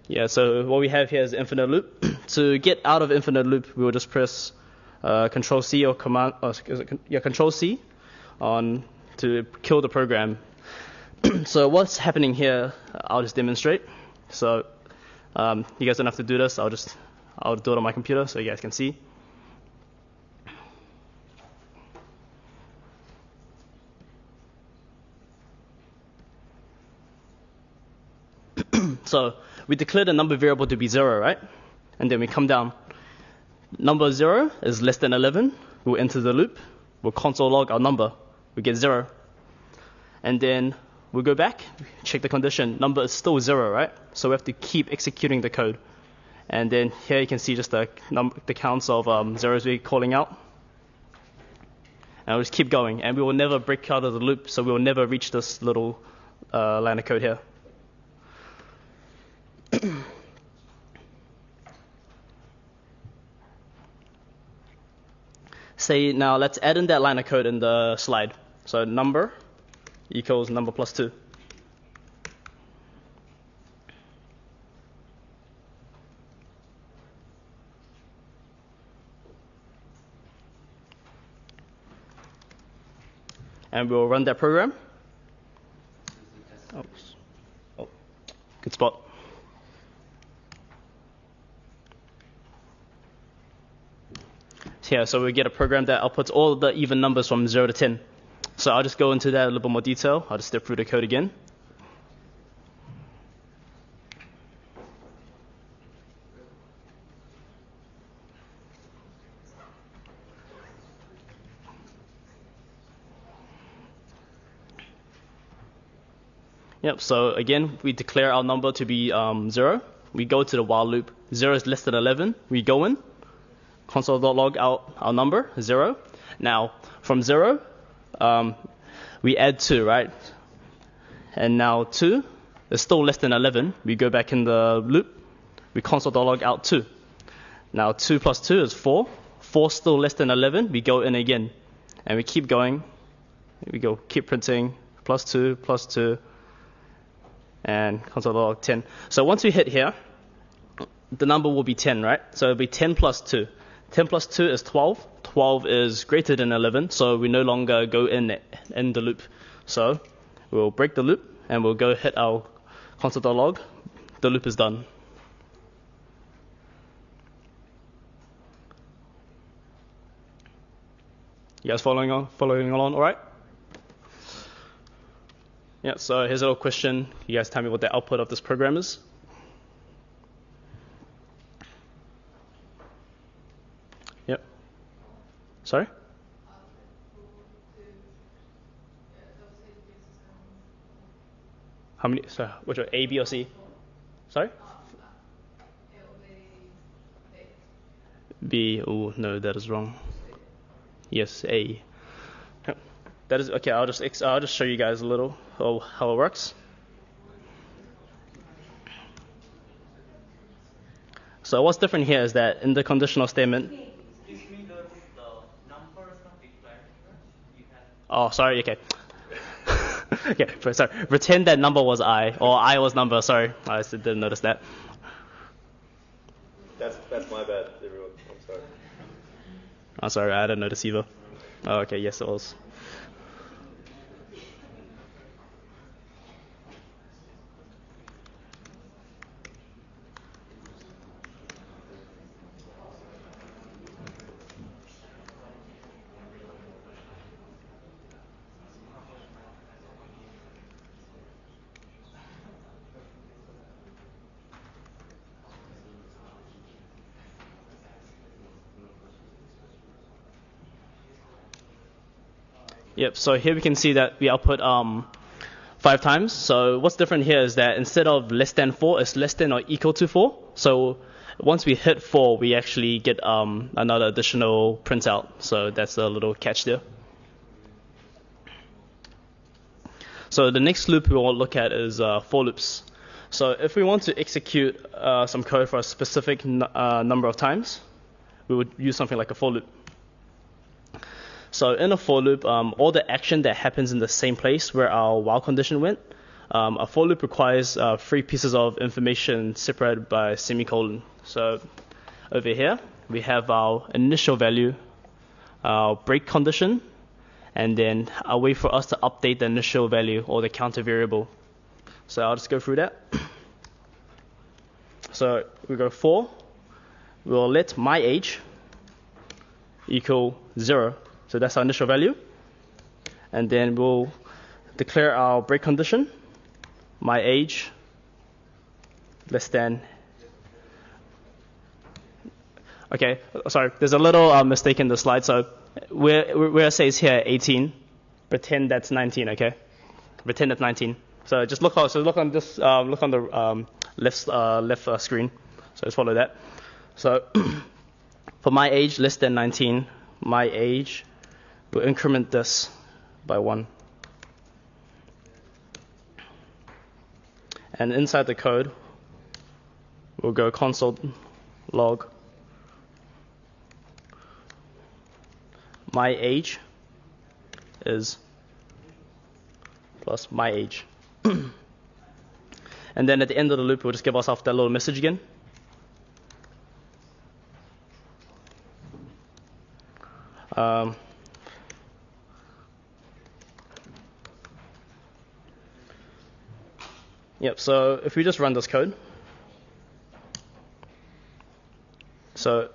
Yeah, so what we have here is infinite loop. To get out of infinite loop, we will just press Control C or Command, Control C on to kill the program. So what's happening here? I'll just demonstrate. So you guys don't have to do this. I'll do it on my computer so you guys can see. So we declare the number variable to be 0, right? And then we come down. Number 0 is less than 11. We'll enter the loop. We'll console log our number. We get 0. And then we'll go back, check the condition. Number is still 0, right? So we have to keep executing the code. And then here you can see just the counts of zeros we're calling out. And we'll just keep going. And we will never break out of the loop, so we will never reach this little line of code here. Say now let's add in that line of code in the slide. So number equals number plus 2. and we'll run that program. Oh, good spot. Here, so we get a program that outputs all the even numbers from 0 to 10. So I'll just go into that in a little bit more detail. I'll just step through the code again. Yep, so again, we declare our number to be 0. We go to the while loop. 0 is less than 11. We go in, console.log out our number, 0. Now, from 0, we add 2, right? And now 2 is still less than 11. We go back in the loop. We console.log out 2. Now, 2 plus 2 is 4. 4 is still less than 11. We go in again. And we keep going. We go, keep printing, plus 2, and console.log 10. So once we hit here, the number will be 10, right? So it'll be 10 plus 2. 10 plus 2 is 12. 12 is greater than 11, so we no longer go in the loop. So we'll break the loop, and we'll go hit our console.log. The loop is done. You guys following along all right? Yeah, so here's a little question. You guys tell me what the output of this program is. Yep. Sorry? How many? So which one? A, B, or C? Sorry? B. Oh no, that is wrong. Yes, A. Yep. That is okay. I'll just show you guys a little how it works. So what's different here is that in the conditional statement. Oh, sorry. Okay. Okay. Sorry. Pretend that number was I, or I was number. Sorry, I didn't notice that. That's my bad, everyone. I'm sorry. Oh, sorry. I didn't notice either. Oh, okay. Yes, it was. Yep, so here we can see that we output 5 times. So what's different here is that instead of less than 4, it's less than or equal to 4. So once we hit 4, we actually get another additional printout. So that's a little catch there. So the next loop we want to look at is for loops. So if we want to execute some code for a specific number of times, we would use something like a for loop. So in a for loop, all the action that happens in the same place where our while condition went, a for loop requires 3 pieces of information separated by a semicolon. So over here, we have our initial value, our break condition, and then a way for us to update the initial value or the counter variable. So I'll just go through that. So we go for, we'll let my age equal 0. So that's our initial value. And then we'll declare our break condition, my age less than. Okay, sorry, there's a little mistake in the slide. So where it says here 18, pretend that's 19, okay? Pretend that's 19. So just look on the left screen. So just follow that. So for my age less than 19, my age, we'll increment this by 1. And inside the code, we'll go console log my age is plus my age. And then at the end of the loop, we'll just give ourselves that little message again. Yep, so if we just run this code, so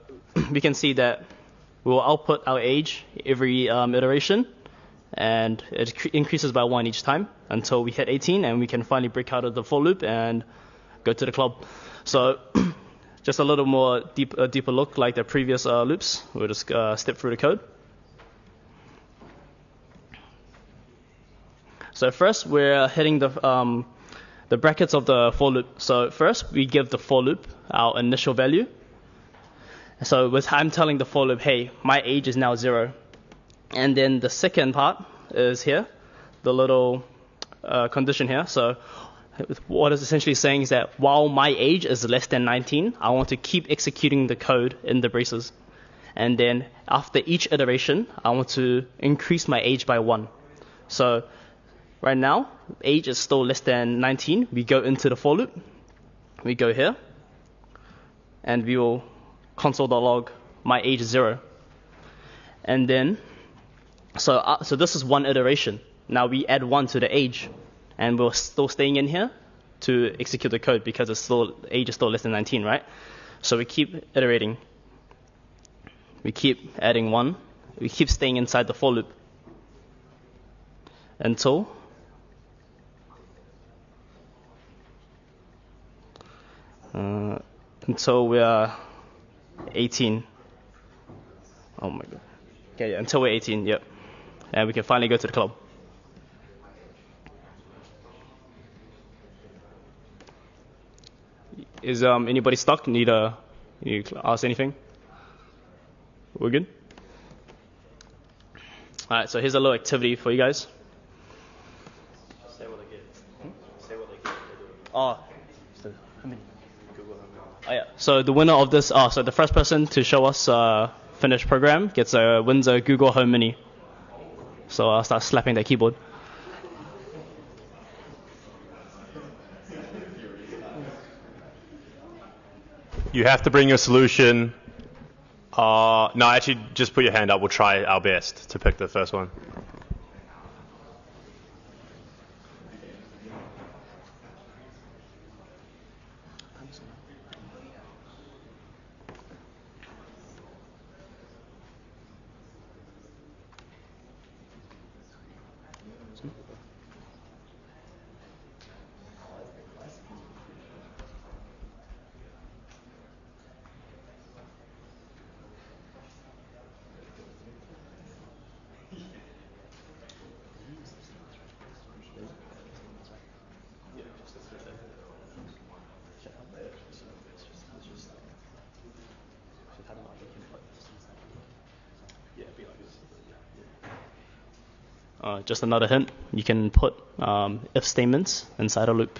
we can see that we will output our age every iteration, and it increases by 1 each time until we hit 18, and we can finally break out of the for loop and go to the club. So just a little more deeper look like the previous loops. We'll just step through the code. So first, we're hitting the brackets of the for loop. So first, we give the for loop our initial value. So I'm telling the for loop, hey, my age is now 0. And then the second part is here, the little condition here. So what it's essentially saying is that while my age is less than 19, I want to keep executing the code in the braces. And then after each iteration, I want to increase my age by 1. So right now, age is still less than 19. We go into the for loop. We go here. And we will console.log my age is 0. And then, so this is one iteration. Now we add 1 to the age. And we're still staying in here to execute the code because age is still less than 19, right? So we keep iterating. We keep adding 1. We keep staying inside the for loop until we are 18. Oh my god. Okay, yeah, until we're 18, yep. And we can finally go to the club. Is anybody stuck? Need to ask anything? We're good? Alright, so here's a little activity for you guys. Say what they get. Say what they get. Oh, yeah. So the winner of this, so the first person to show us finished program wins a Google Home Mini. So I'll start slapping that keyboard. You have to bring your solution. No, actually, just put your hand up. We'll try our best to pick the first one. Just another hint, you can put if statements inside a loop.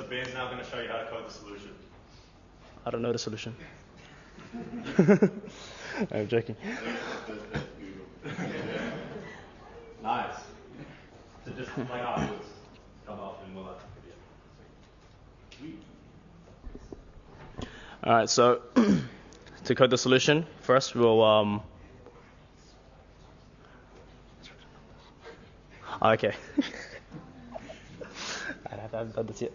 Ben's now going to show you how to code the solution. I don't know the solution. I'm joking. Nice. So just like afterwards, come up and we'll Alright, so to code the solution, first we'll okay. I haven't done this yet.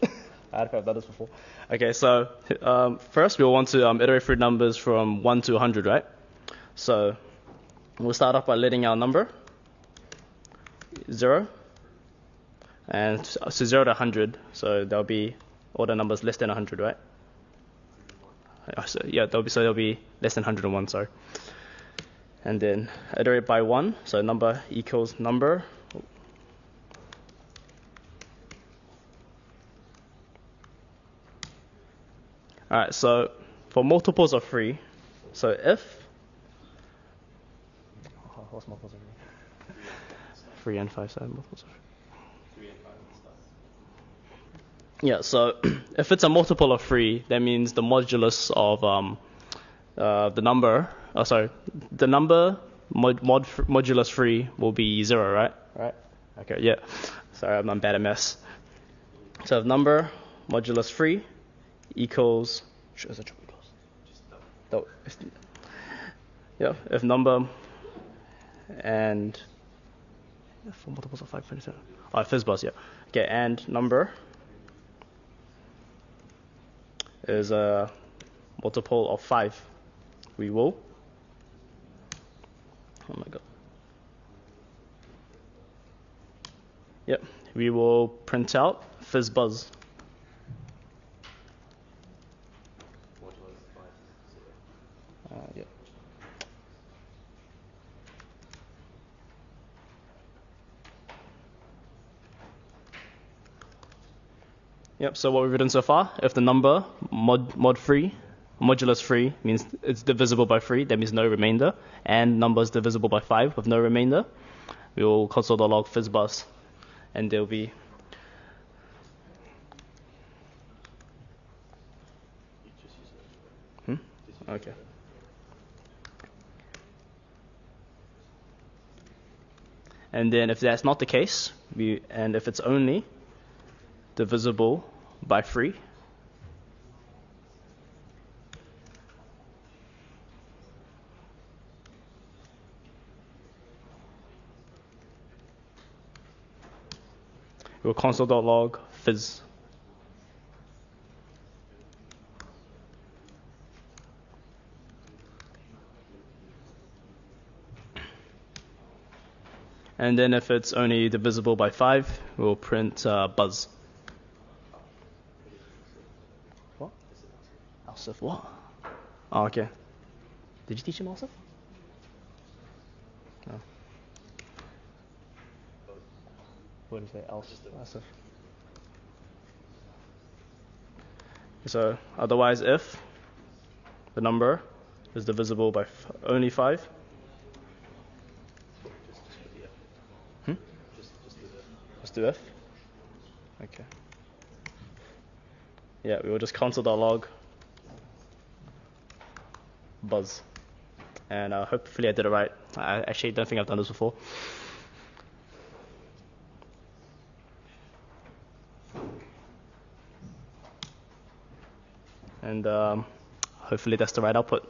I've done this before. Okay, so first we'll want to iterate through numbers from 1 to 100, right? So we'll start off by letting our number 0, and so 0 to 100. So there'll be all the numbers less than 100, right? So yeah, there'll be less than 101. Sorry. And then iterate by 1. So number equals number. Alright, so for multiples of 3, so if what's multiples of 3? 3 and 5, 7 multiples of 3. 3 and 5 and stuff. Yeah, so if it's a multiple of 3, that means the modulus of the number, the number modulus 3 will be 0, right? Right. Okay, yeah. Sorry, I'm bad at maths. So if number modulus 3 equals, yeah, if number and for multiples of 5, 27. Oh, FizzBuzz, yeah. Okay, and number is a multiple of 5. We will, oh my god. Yep, we will print out FizzBuzz. Yep. Yep, so what we've written so far, if the number modulus 3 means it's divisible by 3, that means no remainder, and number is divisible by 5 with no remainder, we will console.log FizzBuzz, and there'll be okay. And then if that's not the case, and if it's only divisible by 3, we'll console.log fizz. And then if it's only divisible by 5, we'll print buzz. What? Alsif, what? Oh, okay. Did you teach him Alsif? No. What did you say? Alsif. So otherwise, if the number is divisible by only 5, Just do F? Okay. Yeah, we will just console.log buzz. And hopefully I did it right. I actually don't think I've done this before. And hopefully that's the right output.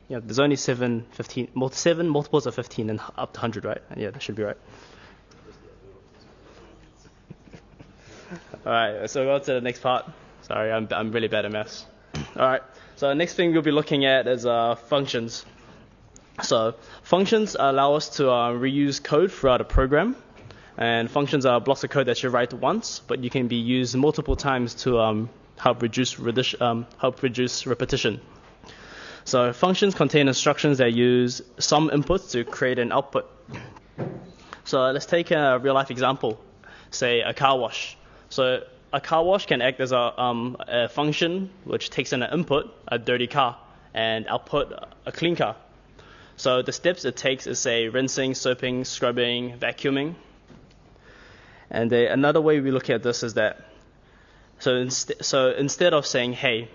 Yeah, there's only 7 multiples of 15 and up to 100, right? Yeah, that should be right. All right, so we'll go to the next part. Sorry, I'm really bad at maths. All right, so the next thing we'll be looking at is functions. So functions allow us to reuse code throughout a program, and functions are blocks of code that you write once, but you can be used multiple times to help reduce repetition. So functions contain instructions that use some inputs to create an output. So let's take a real-life example, say a car wash. So a car wash can act as a function which takes in an input, a dirty car, and output a clean car. So the steps it takes is, say, rinsing, soaping, scrubbing, vacuuming. And another way we look at this is that, so instead of saying, hey,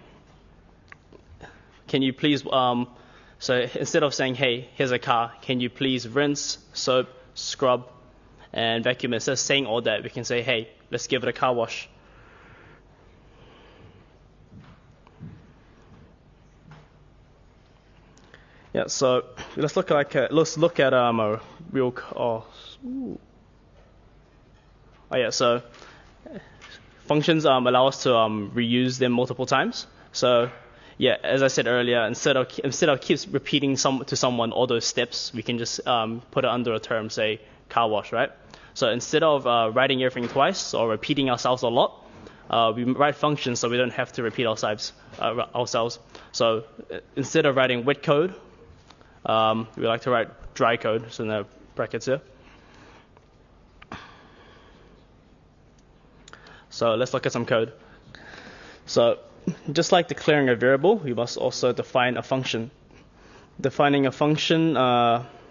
can you please, so instead of saying, hey, here's a car, can you please rinse, soap, scrub, and vacuum? Instead of saying all that, we can say, hey, let's give it a car wash. Yeah, so let's look at a real so functions allow us to reuse them multiple times. So yeah, as I said earlier, instead of keeps repeating to someone all those steps, we can just put it under a term, say car wash, right? So instead of writing everything twice or repeating ourselves a lot, we write functions so we don't have to repeat ourselves. So instead of writing wet code, we like to write dry code, so in the brackets here. So let's look at some code. So just like declaring a variable, we must also define a function. Defining a function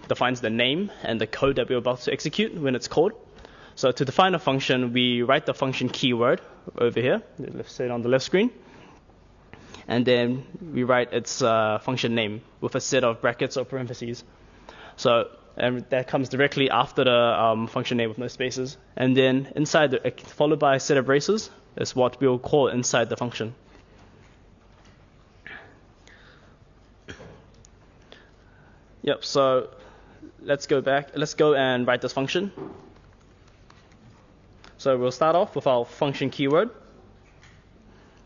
defines the name and the code that we're about to execute when it's called. So to define a function, we write the function keyword over here, let's say it on the left screen. And then we write its function name with a set of brackets or parentheses. So that comes directly after the function name with no spaces. And then inside, followed by a set of braces, is what we'll call inside the function. Yep, so let's go back. Let's go and write this function. So we'll start off with our function keyword.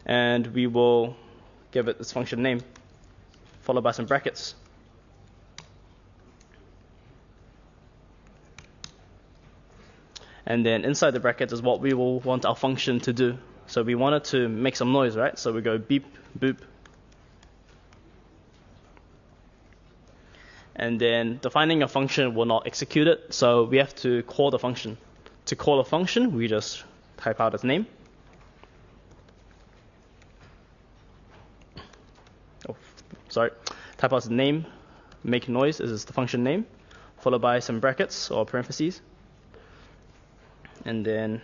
And we will give it its function name, followed by some brackets. And then inside the brackets is what we will want our function to do. So we want it to make some noise, right? So we go beep, boop. And then defining a function will not execute it, so we have to call the function. To call a function, we just type out its name. Type out its name, make noise is the function name, followed by some brackets or parentheses. And then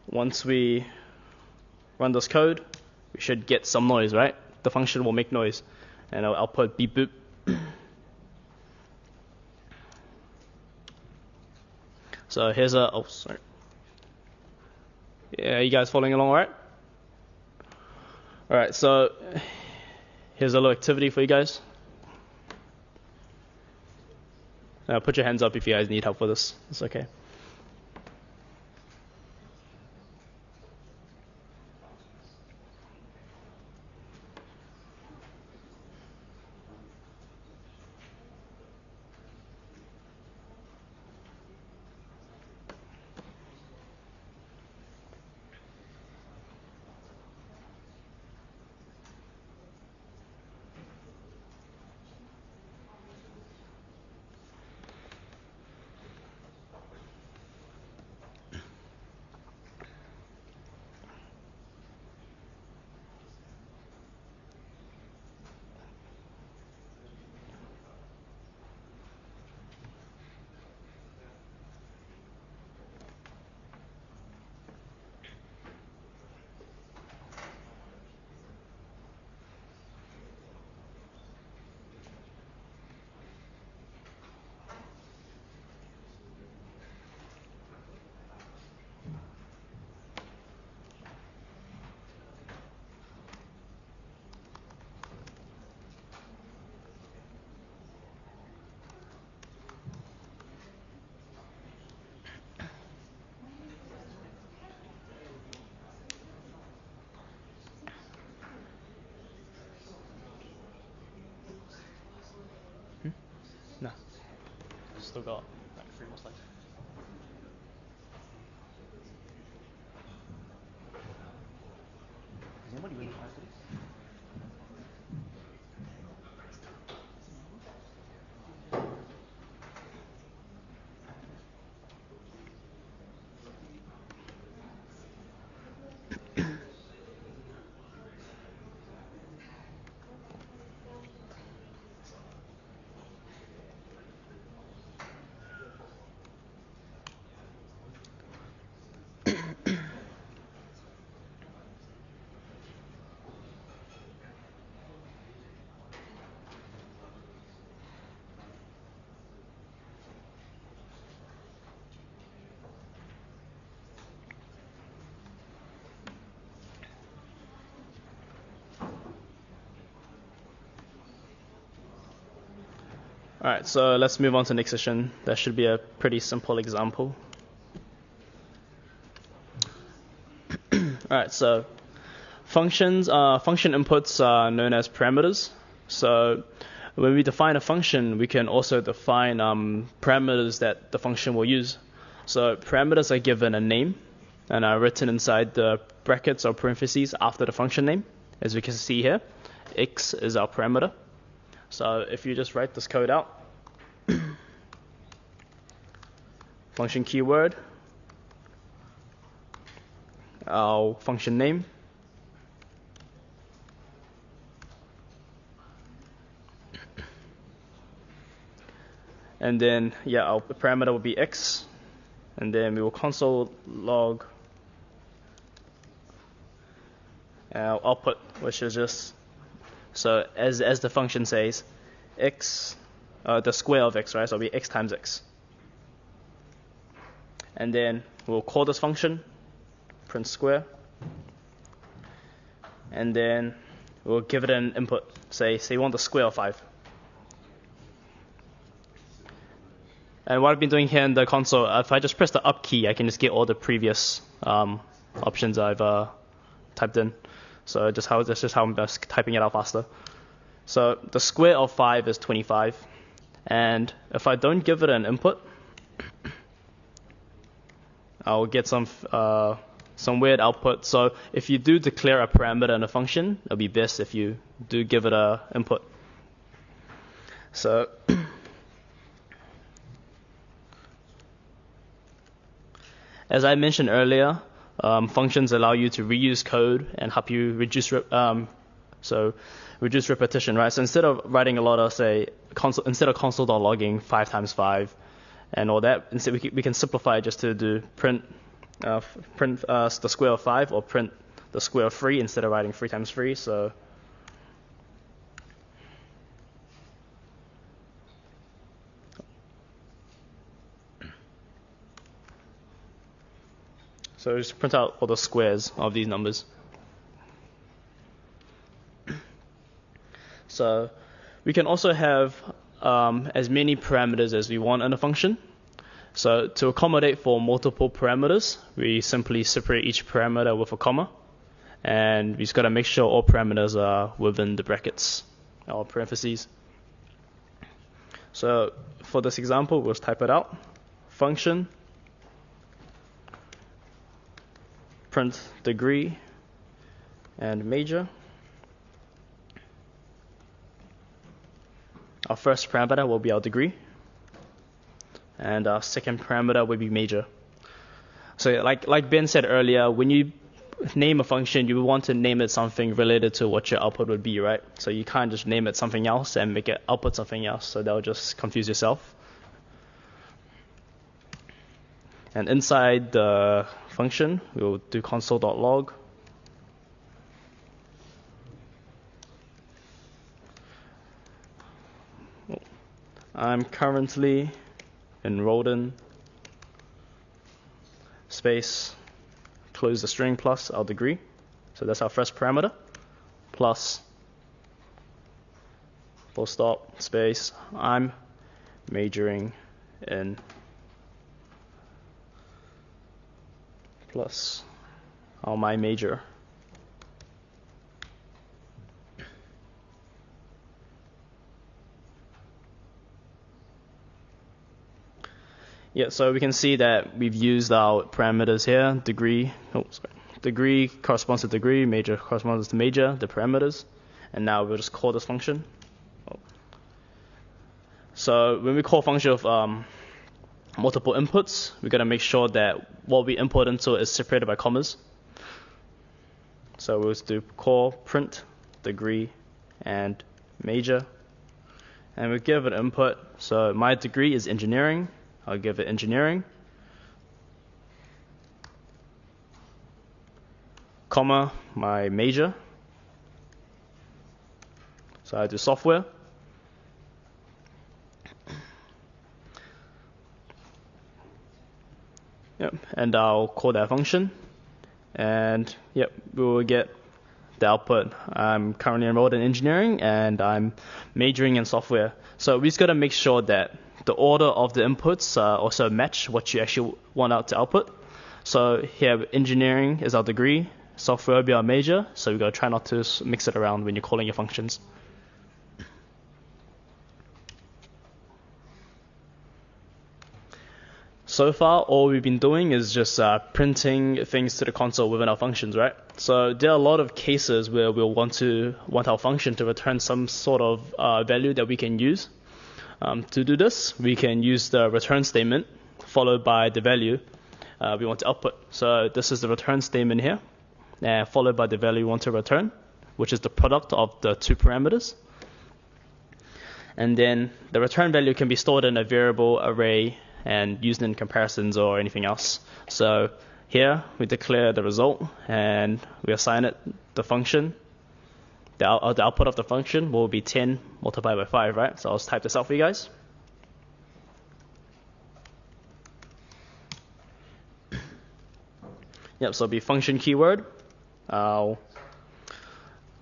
once we run this code, we should get some noise, right? The function will make noise, and I'll output beep boop. So here's yeah, you guys following along all right? All right, so here's a little activity for you guys. Put your hands up if you guys need help with this. It's okay. No. Still got like 3 more slides. Is anybody really trying to do this? Alright, so let's move on to the next session. That should be a pretty simple example. Alright, so function inputs are known as parameters. So when we define a function, we can also define parameters that the function will use. So parameters are given a name and are written inside the brackets or parentheses after the function name. As we can see here, x is our parameter. So if you just write this code out, function keyword, our function name, and then our parameter will be x, and then we will console log our output, which is just, so as the function says, x, the square of x, right? So it'll be x times x. And then we'll call this function, print square, and then we'll give it an input. Say you want the square of 5. And what I've been doing here in the console, if I just press the up key, I can just get all the previous options I've typed in. So that's just how I'm just typing it out faster. So the square of 5 is 25, and if I don't give it an input, I'll get some weird output. So if you do declare a parameter in a function, it'll be best if you do give it a input. So as I mentioned earlier, functions allow you to reuse code and help you reduce repetition, right? So instead of writing a lot of, say, instead of console.logging 5 times 5 and all that, instead we can simplify it just to do print the square of 5 or print the square of 3 instead of writing 3 times 3. So just print out all the squares of these numbers. So we can also have as many parameters as we want in a function. So to accommodate for multiple parameters, we simply separate each parameter with a comma. And we just got to make sure all parameters are within the brackets or parentheses. So for this example, we'll type it out. Function print degree and major. Our first parameter will be our degree, and our second parameter will be major. So like Ben said earlier, when you name a function, you want to name it something related to what your output would be, right? So you can't just name it something else and make it output something else, so that'll just confuse yourself. And inside the function, we'll do console.log. I'm currently enrolled in space, close the string plus our degree. So that's our first parameter, plus full stop space, I'm majoring in, plus my major. Yeah, so we can see that we've used our parameters here. Degree corresponds to degree, major corresponds to major, the parameters. And now we'll just call this function. So when we call a function of multiple inputs, we got to make sure that what we input into is separated by commas. So we'll do call print degree and major, and we give it input. So my degree is engineering. I'll give it engineering, comma my major. So I do software. Yep, and I'll call that function, and yep, we will get the output. I'm currently enrolled in engineering and I'm majoring in software. So we just got to make sure that the order of the inputs also match what you actually want out to output. So here, engineering is our degree, software will be our major, so we got to try not to mix it around when you're calling your functions. So far, all we've been doing is just printing things to the console within our functions, right? So there are a lot of cases where we'll want our function to return some sort of value that we can use. To do this, we can use the return statement followed by the value we want to output. So this is the return statement here, followed by the value we want to return, which is the product of the two parameters. And then the return value can be stored in a variable, array, and used in comparisons or anything else. So here we declare the result and we assign it the function. The output of the function will be 10 multiplied by 5, right? So I'll just type this out for you guys. Yep, so it'll be function keyword, our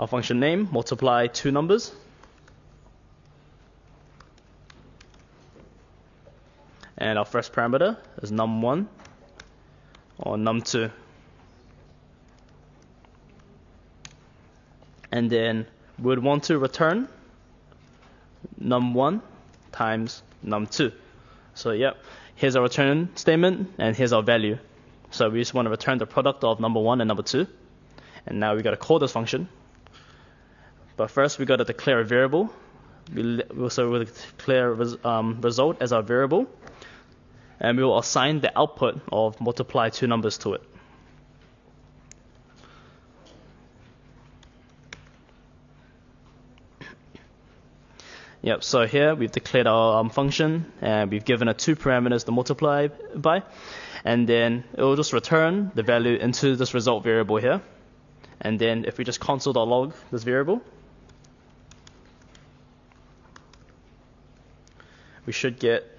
function name, multiply two numbers. And our first parameter is num1 or num2. And then we would want to return num1 times num2. So yep, here's our return statement and here's our value. So we just want to return the product of number 1 and number 2. And now we got to call this function. But first we got to declare a variable. We'll declare result as our variable. And we will assign the output of multiply two numbers to it. Yep, so here we've declared our function and we've given it two parameters to multiply by. And then it will just return the value into this result variable here. And then if we just console.log this variable, we should get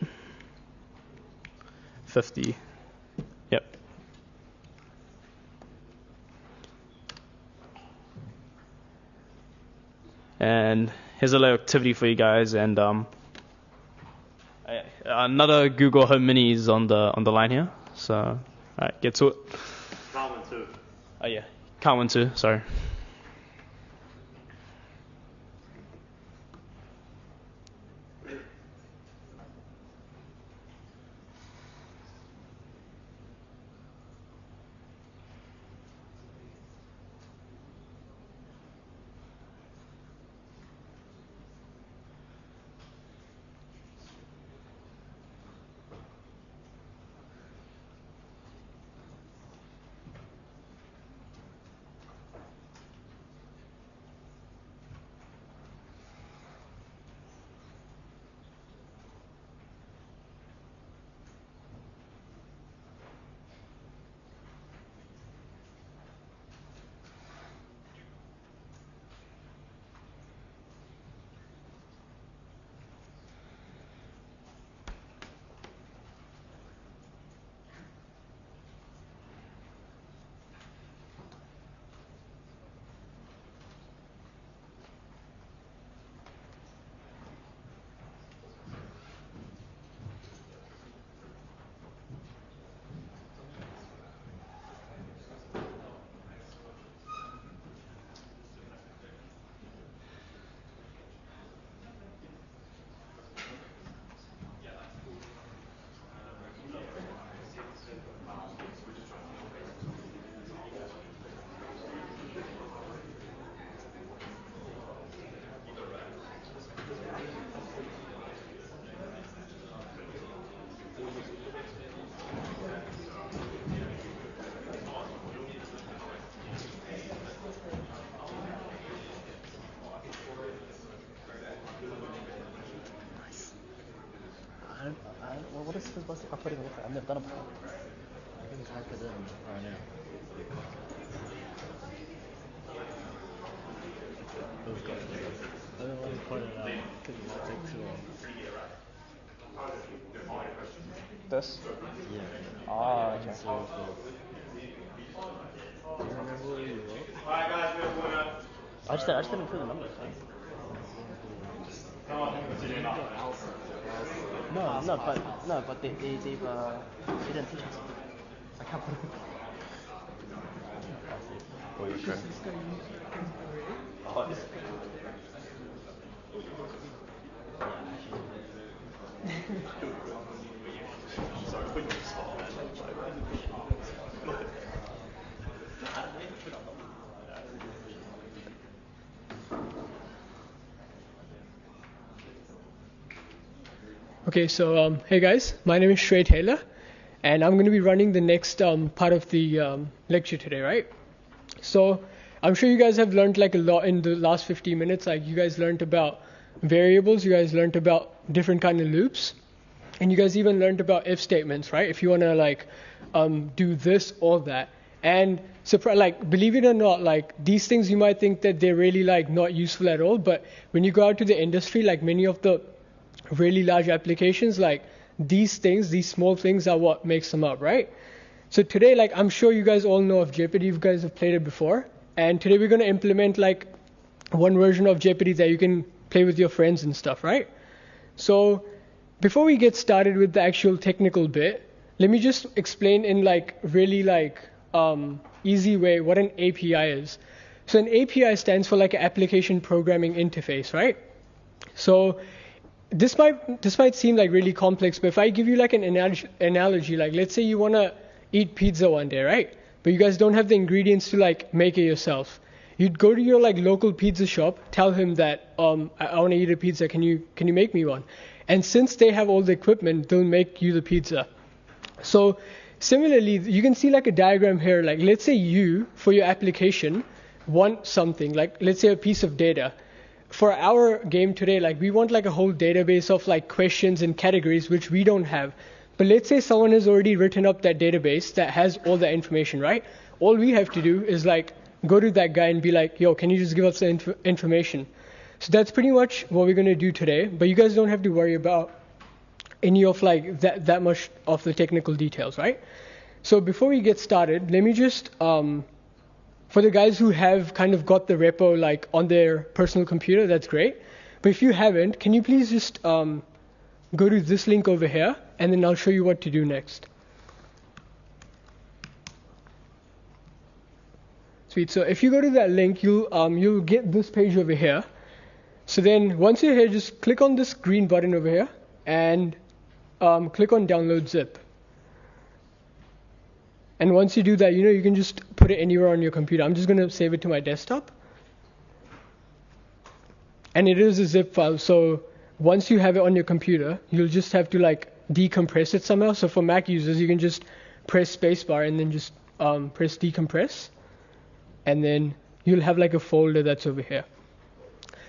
50. Yep. And here's a little activity for you guys, and another Google Home Mini is on the line here. So, all right, get to it. Count 1, 2. Oh yeah, count 1, 2. Sorry. What is this basic output look like? I've never done it before. I can type it in right now. We've got it. I don't want to put it out because it might take too long. This? Yeah. Ah, okay. So, do you remember where you wrote? Alright guys, we have a winner. I just didn't include the numbers. Come on, what's your name? But they didn't teach us. I can't put it. Oh, you sure? Sorry, put you on the spot, man. Okay, so hey guys, my name is Shrey Taylor, and I'm going to be running the next part of the lecture today, right? So I'm sure you guys have learned like a lot in the last 15 minutes. Like you guys learned about variables, you guys learned about different kind of loops, and you guys even learned about if statements, right? If you want to like do this or that. And like believe it or not, like these things you might think that they're really like not useful at all, but when you go out to the industry, like many of the really large applications, like these things, these small things are what makes them up, right? So today, like I'm sure you guys all know of Jeopardy, you guys have played it before, and today we're going to implement like one version of Jeopardy that you can play with your friends and stuff, right? So before we get started with the actual technical bit, let me just explain in like really like easy way what an API is. So an API stands for like an application programming interface, right? So this might seem like really complex, but if I give you like an analogy, like let's say you want to eat pizza one day, right? But you guys don't have the ingredients to like make it yourself. You'd go to your like local pizza shop, tell him that I want to eat a pizza. Can you make me one? And since they have all the equipment, they'll make you the pizza. So similarly, you can see like a diagram here. Like let's say you, for your application, want something. Like let's say a piece of data. For our game today, like we want like a whole database of like questions and categories which we don't have. But let's say someone has already written up that database that has all that information, right? All we have to do is like go to that guy and be like, yo, can you just give us the information? So that's pretty much what we're going to do today. But you guys don't have to worry about any of like that much of the technical details, right? So before we get started, let me just for the guys who have kind of got the repo like on their personal computer, that's great. But if you haven't, can you please just go to this link over here, and then I'll show you what to do next. Sweet. So if you go to that link, you'll get this page over here. So then once you're here, just click on this green button over here and click on download zip. And once you do that, you can just put it anywhere on your computer. I'm just going to save it to my desktop. And it is a zip file, so once you have it on your computer, you'll just have to like decompress it somehow. So for Mac users, you can just press spacebar and then just press decompress. And then you'll have like a folder that's over here.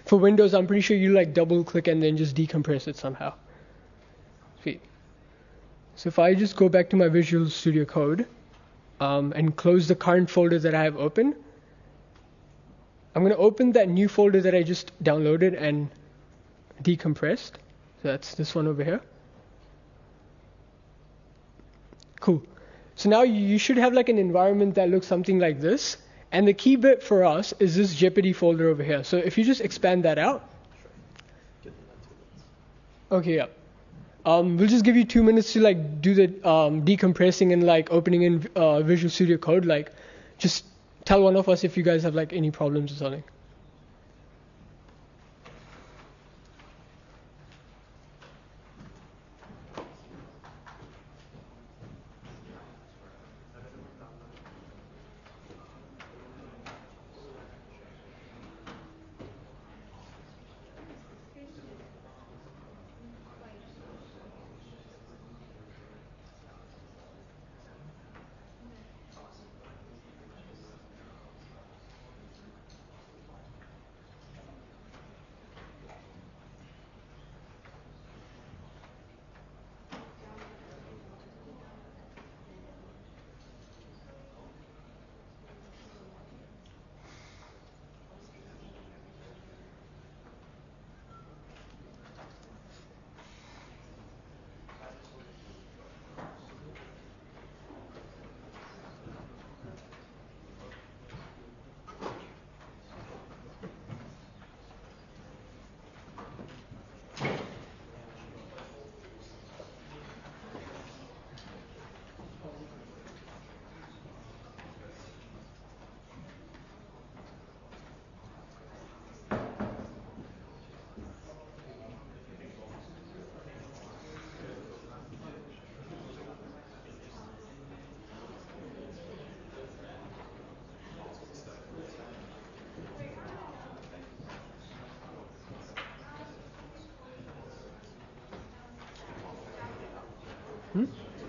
For Windows, I'm pretty sure you like double click and then just decompress it somehow. Sweet. So if I just go back to my Visual Studio Code, and close the current folder that I have open, I'm going to open that new folder that I just downloaded and decompressed. So that's this one over here. Cool. So now you should have like an environment that looks something like this. And the key bit for us is this Jeopardy folder over here. So if you just expand that out. Okay, yeah. We'll just give you 2 minutes to like do the decompressing and like opening in Visual Studio Code. Like, just tell one of us if you guys have like any problems or something.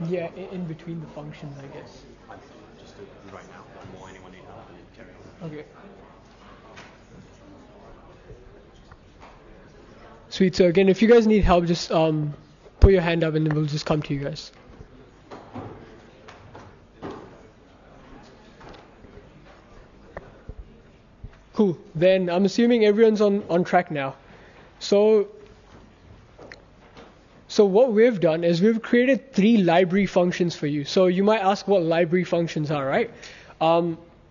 Yeah, in between the functions, I guess. Just do it right now. One more, anyone need help, and carry on. Okay. Sweet. So again, if you guys need help, just put your hand up and then we'll just come to you guys. Cool. Then I'm assuming everyone's on track now. So what we've done is we've created 3 library functions for you. So you might ask what library functions are, right?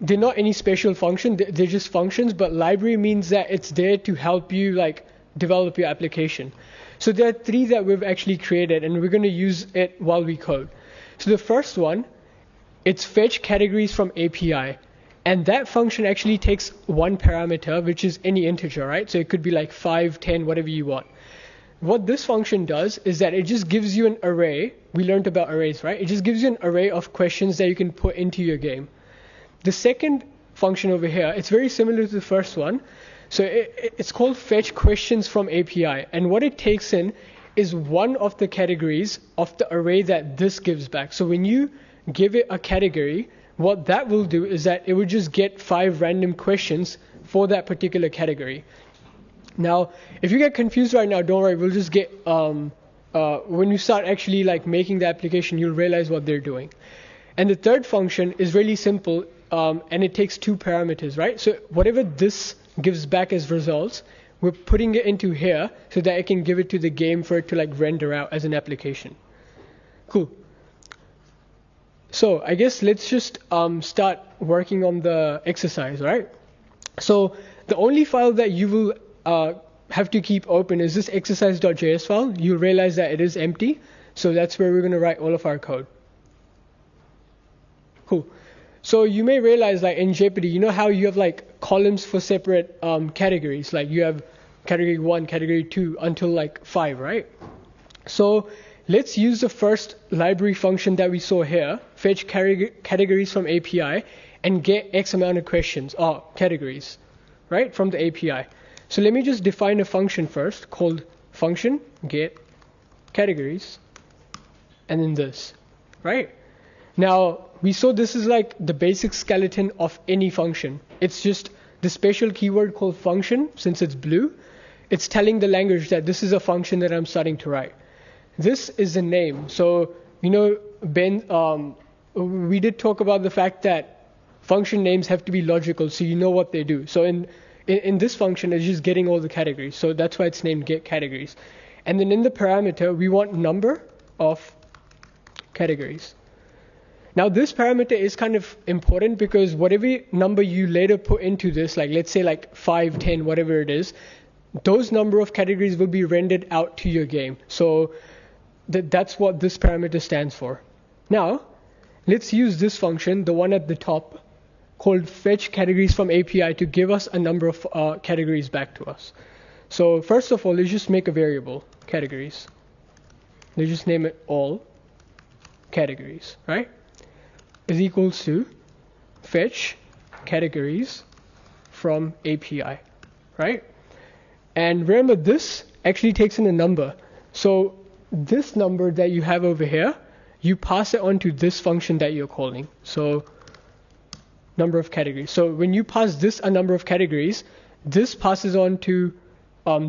They're not any special function. They're just functions, but library means that it's there to help you like develop your application. So there are 3 that we've actually created, and we're going to use it while we code. So the first one, it's fetch categories from API. And that function actually takes one parameter, which is any integer, right? So it could be like 5, 10, whatever you want. What this function does is that it just gives you an array. We learned about arrays, right? It just gives you an array of questions that you can put into your game. The second function over here, it's very similar to the first one. So it's called fetch questions from API. And what it takes in is one of the categories of the array that this gives back. So when you give it a category, what that will do is that it will just get 5 random questions for that particular category. Now, if you get confused right now, don't worry. We'll just get when you start actually like making the application, you'll realize what they're doing. And the third function is really simple, and it takes 2 parameters, right? So whatever this gives back as results, we're putting it into here so that I can give it to the game for it to like render out as an application. Cool. So I guess let's just start working on the exercise, right? So the only file that you will have to keep open is this exercise.js file. You'll realize that it is empty. So that's where we're going to write all of our code. Cool. So you may realize like in Jeopardy, you know how you have like columns for separate categories. Like you have category 1, category 2 until like 5, right? So let's use the first library function that we saw here, fetch categories from API, and get X amount of questions, or categories, right, from the API. So let me just define a function first called function get categories, and then this, right? Now, we saw this is like the basic skeleton of any function. It's just the special keyword called function, since it's blue. It's telling the language that this is a function that I'm starting to write. This is a name. So, you know, Ben, we did talk about the fact that function names have to be logical, so you know what they do. So in this function, it's just getting all the categories. So that's why it's named get categories. And then in the parameter, we want number of categories. Now this parameter is kind of important because whatever number you later put into this, like let's say like 5, 10, whatever it is, those number of categories will be rendered out to your game. So that's what this parameter stands for. Now, let's use this function, the one at the top, called fetch categories from API to give us a number of categories back to us. So first of all, let's just make a variable, categories. Let's just name it all categories, right? Is equals to fetch categories from API, right? And remember, this actually takes in a number. So this number that you have over here, you pass it on to this function that you're calling. So number of categories. So when you pass this a number of categories, this passes on to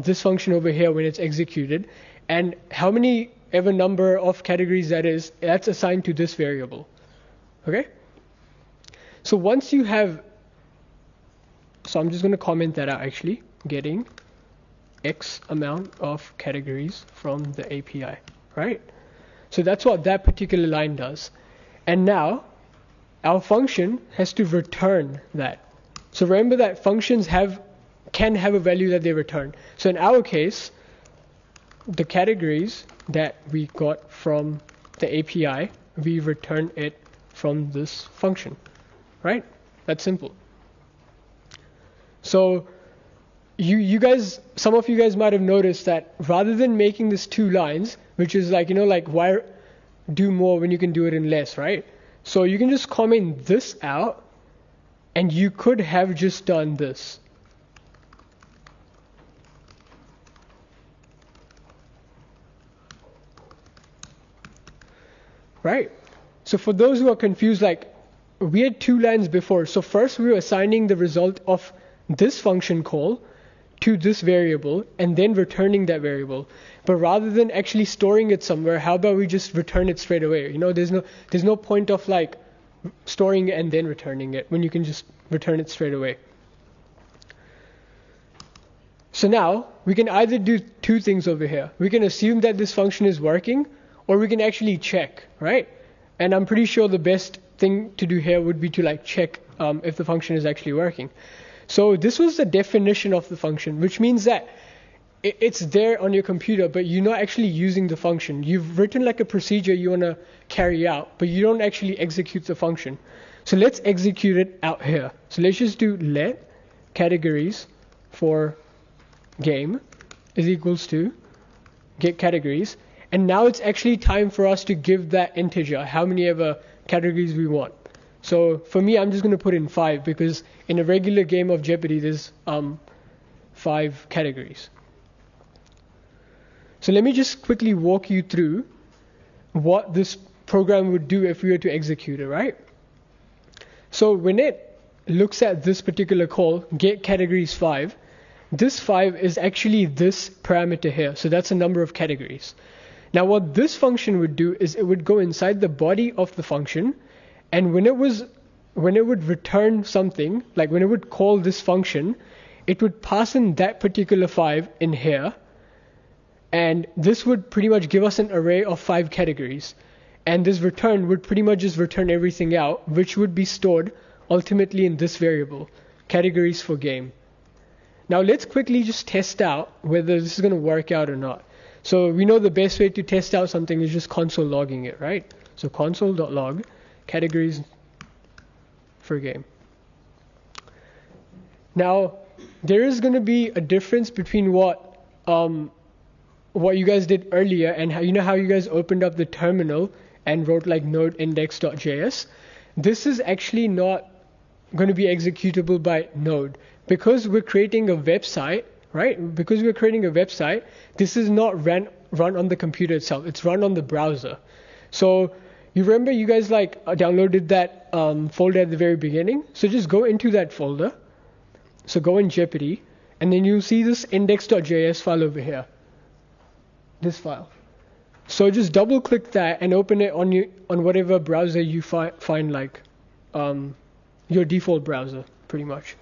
this function over here when it's executed. And how many ever number of categories that is, that's assigned to this variable. Okay? So once you have, so I'm just going to comment that out actually, getting X amount of categories from the API, right? So that's what that particular line does. And now our function has to return that. So remember that functions can have a value that they return. So in our case, the categories that we got from the API, we return it from this function, right? That's simple. So you guys, some of you guys might have noticed that rather than making this 2 lines, which is like, you know, like why do more when you can do it in less, right? So you can just comment this out, and you could have just done this. right? So for those who are confused, like we had two lines before. So first we were assigning the result of this function call to this variable and then returning that variable. But rather than actually storing it somewhere, how about we just return it straight away? You know, there's no point of like storing it and then returning it when you can just return it straight away. So now we can either do two things over here. We can assume that this function is working, or we can actually check, right? And I'm pretty sure the best thing to do here would be to like check if the function is actually working. So this was the definition of the function, which means that it's there on your computer, but you're not actually using the function. You've written like a procedure you want to carry out, but you don't actually execute the function. So let's execute it out here. So let's just do let categories for game is equals to get categories. And now it's actually time for us to give that integer how many ever categories we want. So for me, I'm just going to put in 5 because in a regular game of Jeopardy, there's 5 categories. So let me just quickly walk you through what this program would do if we were to execute it, right? So when it looks at this particular call, get categories 5, this 5 is actually this parameter here. So that's a number of categories. Now what this function would do is it would go inside the body of the function, and when it would return something, like when it would call this function, it would pass in that particular 5 in here, and this would pretty much give us an array of 5 categories. And this return would pretty much just return everything out, which would be stored ultimately in this variable, categories for game. Now let's quickly just test out whether this is going to work out or not. So we know the best way to test out something is just console logging it, right? So console.log categories for game. Now there is going to be a difference between what you guys did earlier and how, you know how you guys opened up the terminal and wrote like node index.js. This is actually not going to be executable by Node because we're creating a website, right? Because we're creating a website, this is not run on the computer itself. It's run on the browser. So you remember you guys like downloaded that folder at the very beginning. So just go into that folder. So go in Jeopardy, and then you'll see this index.js file over here. This file. So just double click that and open it on whatever browser you find like your default browser, pretty much.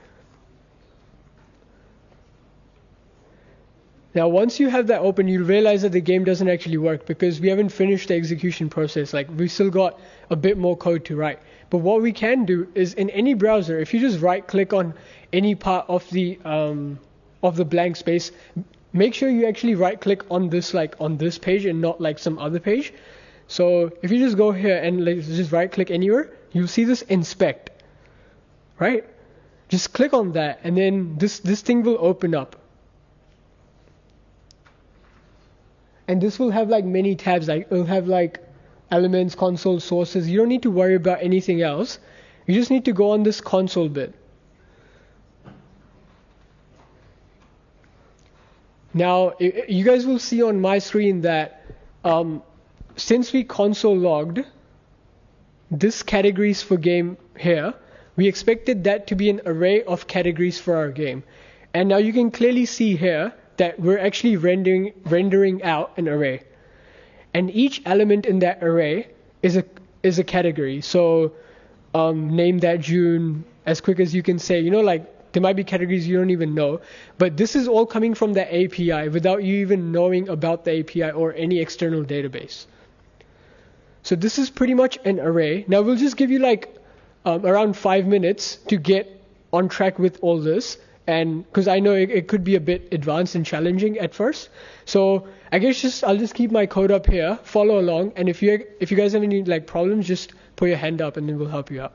Now once you have that open, you'll realize that the game doesn't actually work because we haven't finished the execution process. Like we've still got a bit more code to write. But what we can do is in any browser, if you just right click on any part of the blank space, make sure you actually right click on this page and not like some other page. So if you just go here and just right click anywhere, you'll see this inspect, right? Just click on that and then this thing will open up. And this will have like many tabs, like it'll have like elements, console, sources. You don't need to worry about anything else. You just need to go on this console bit. Now, you guys will see on my screen that since we console logged this categories for game here, we expected that to be an array of categories for our game. And now you can clearly see here that we're actually rendering out an array. And each element in that array is a category. So name that June as quick as you can say. You know, like there might be categories you don't even know. But this is all coming from the API without you even knowing about the API or any external database. So this is pretty much an array. Now we'll just give you like around 5 minutes to get on track with all this. And because I know it could be a bit advanced and challenging at first, so I guess I'll just keep my code up here, follow along, and if you guys have any like problems, just put your hand up and then we'll help you out.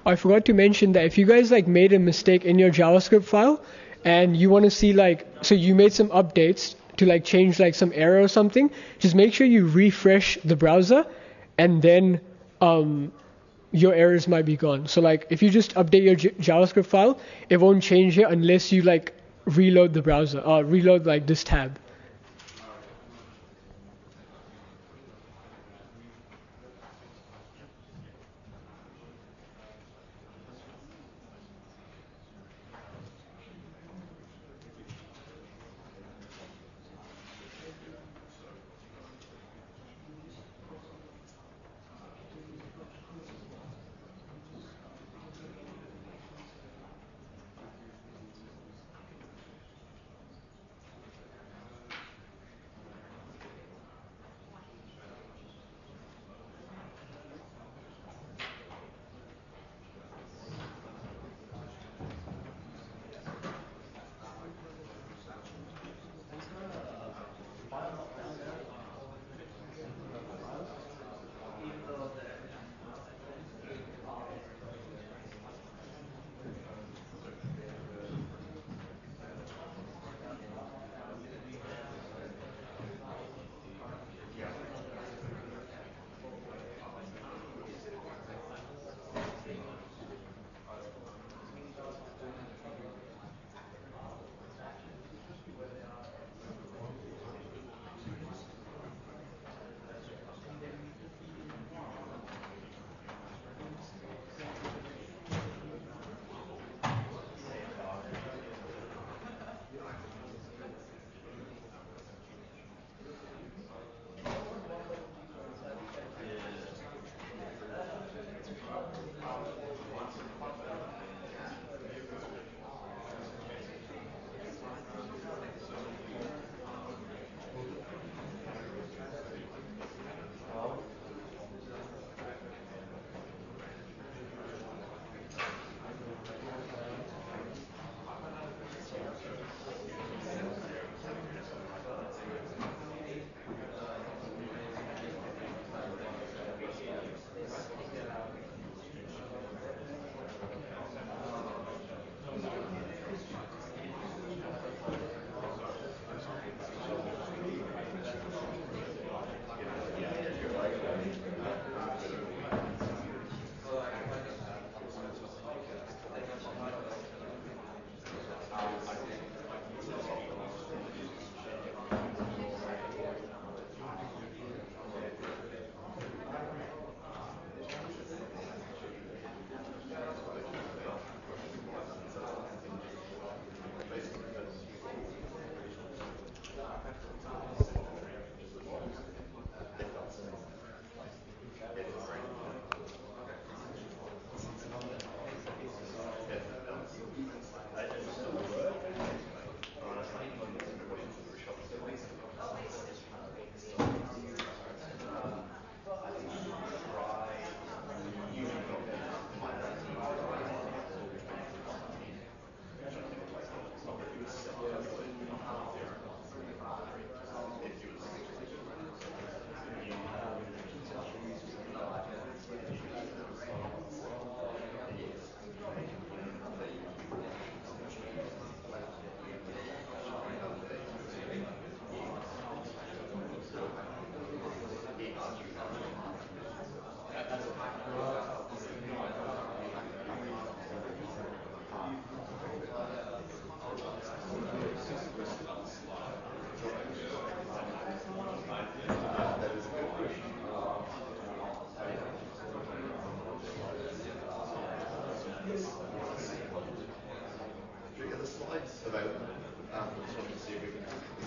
I forgot to mention that if you guys like made a mistake in your JavaScript file and you want to see like, so you made some updates to like change like some error or something, just make sure you refresh the browser and then your errors might be gone. So like if you just update your JavaScript file, it won't change here unless you like reload the browser or reload like this tab.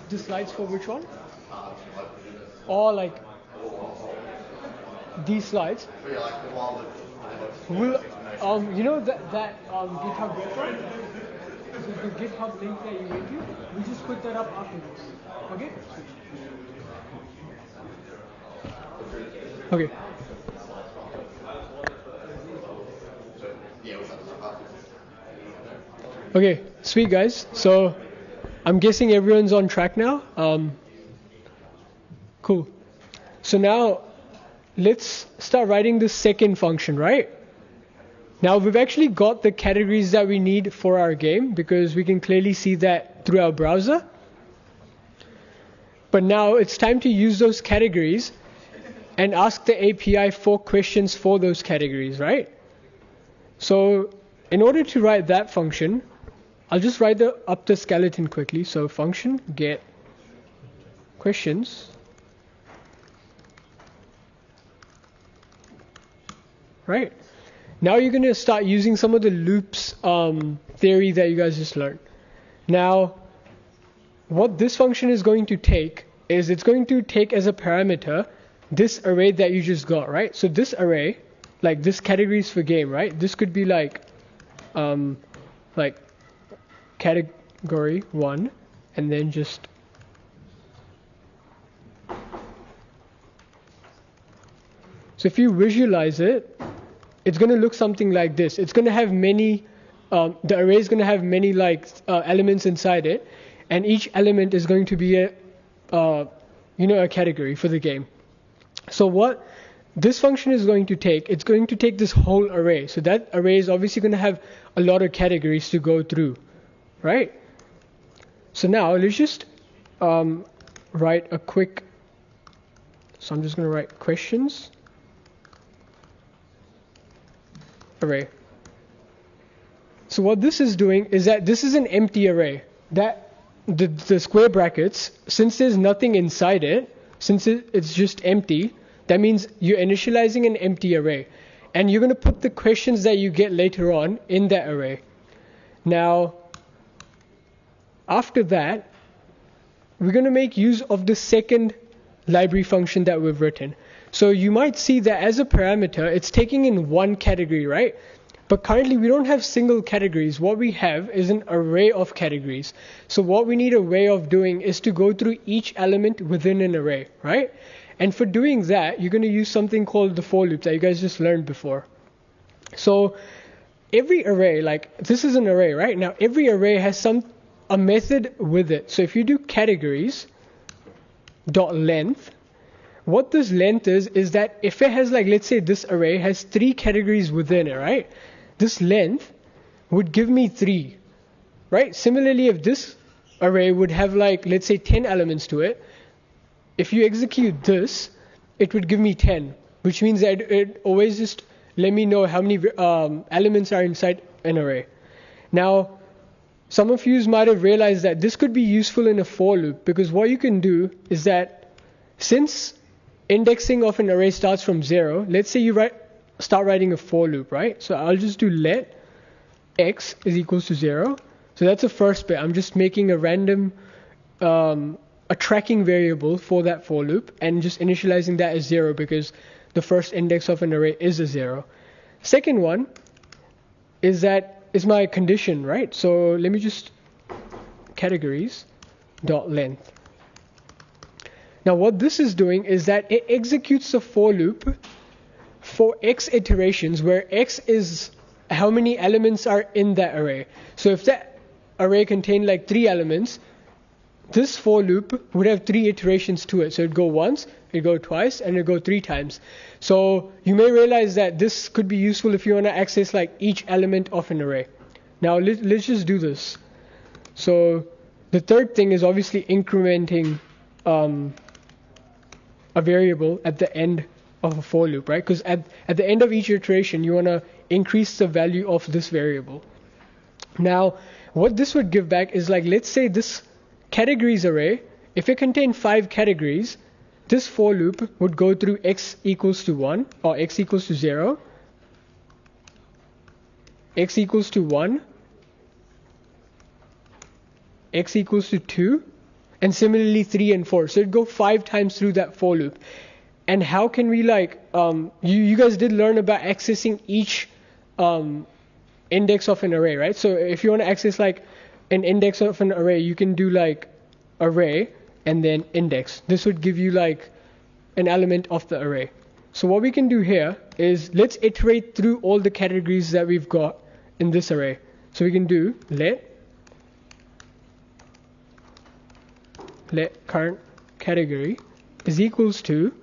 The slides for which one? Or like these slides? Will you know that GitHub repo? So the GitHub link that you gave you, we just put that up afterwards. Okay? Okay. Okay, sweet guys. So I'm guessing everyone's on track now. Cool. So now let's start writing the second function, right? Now we've actually got the categories that we need for our game because we can clearly see that through our browser. But now it's time to use those categories and ask the API for questions for those categories, right? So in order to write that function, I'll just write up the skeleton quickly. So function get questions, right? Now you're going to start using some of the loops theory that you guys just learned. Now, what this function is going to take is it's going to take as a parameter this array that you just got, right? So this array, like this categories for game, right? This could be like category 1 and then just so if you visualize it, it's going to look something like this. It's going to have many, the array is going to have many elements inside it, and each element is going to be a category for the game. So what this function is going to take, it's going to take this whole array. So that array is obviously going to have a lot of categories to go through, right? So now let's just write a quick. So I'm just going to write questions array. So what this is doing is that this is an empty array. That the square brackets, since there's nothing inside it, since it's just empty, that means you're initializing an empty array. And you're going to put the questions that you get later on in that array. Now, after that, we're going to make use of the second library function that we've written. So you might see that as a parameter, it's taking in one category, right? But currently we don't have single categories. What we have is an array of categories. So what we need a way of doing is to go through each element within an array, right? And for doing that, you're going to use something called the for loop that you guys just learned before. So every array, like this is an array, right? Now every array has a method with it. So if you do categories dot length, what this length is that if it has let's say this array has 3 categories within it, right? This length would give me 3, right? Similarly, if this array would have let's say 10 elements to it, if you execute this, it would give me 10, which means that it always just let me know how many elements are inside an array. Now, some of you might have realized that this could be useful in a for loop, because what you can do is that since indexing of an array starts from 0, let's say you start writing a for loop, right? So I'll just do let x is equals to 0. So that's the first bit. I'm just making a random a tracking variable for that for loop and just initializing that as 0 because the first index of an array is a 0. Second one is my condition, right? So let me just categories dot length. Now what this is doing is that it executes a for loop for x iterations where x is how many elements are in that array. So if that array contained 3 elements, this for loop would have 3 iterations to it. So it'd go once, it'd go twice, and it'd go 3 times. So you may realize that this could be useful if you want to access each element of an array. Now let's just do this. So the third thing is obviously incrementing a variable at the end of a for loop, right? Because at the end of each iteration, you want to increase the value of this variable. Now, what this would give back is let's say this categories array, if it contained 5 categories, this for loop would go through x equals to 1 or x equals to 0, x equals to 1, x equals to 2, and similarly 3 and 4. So it'd go 5 times through that for loop. And how can we you guys did learn about accessing each index of an array, right? So if you want to access an index of an array, you can do array and then index. This would give you an element of the array. So what we can do here is let's iterate through all the categories that we've got in this array. So we can do let current category is equals to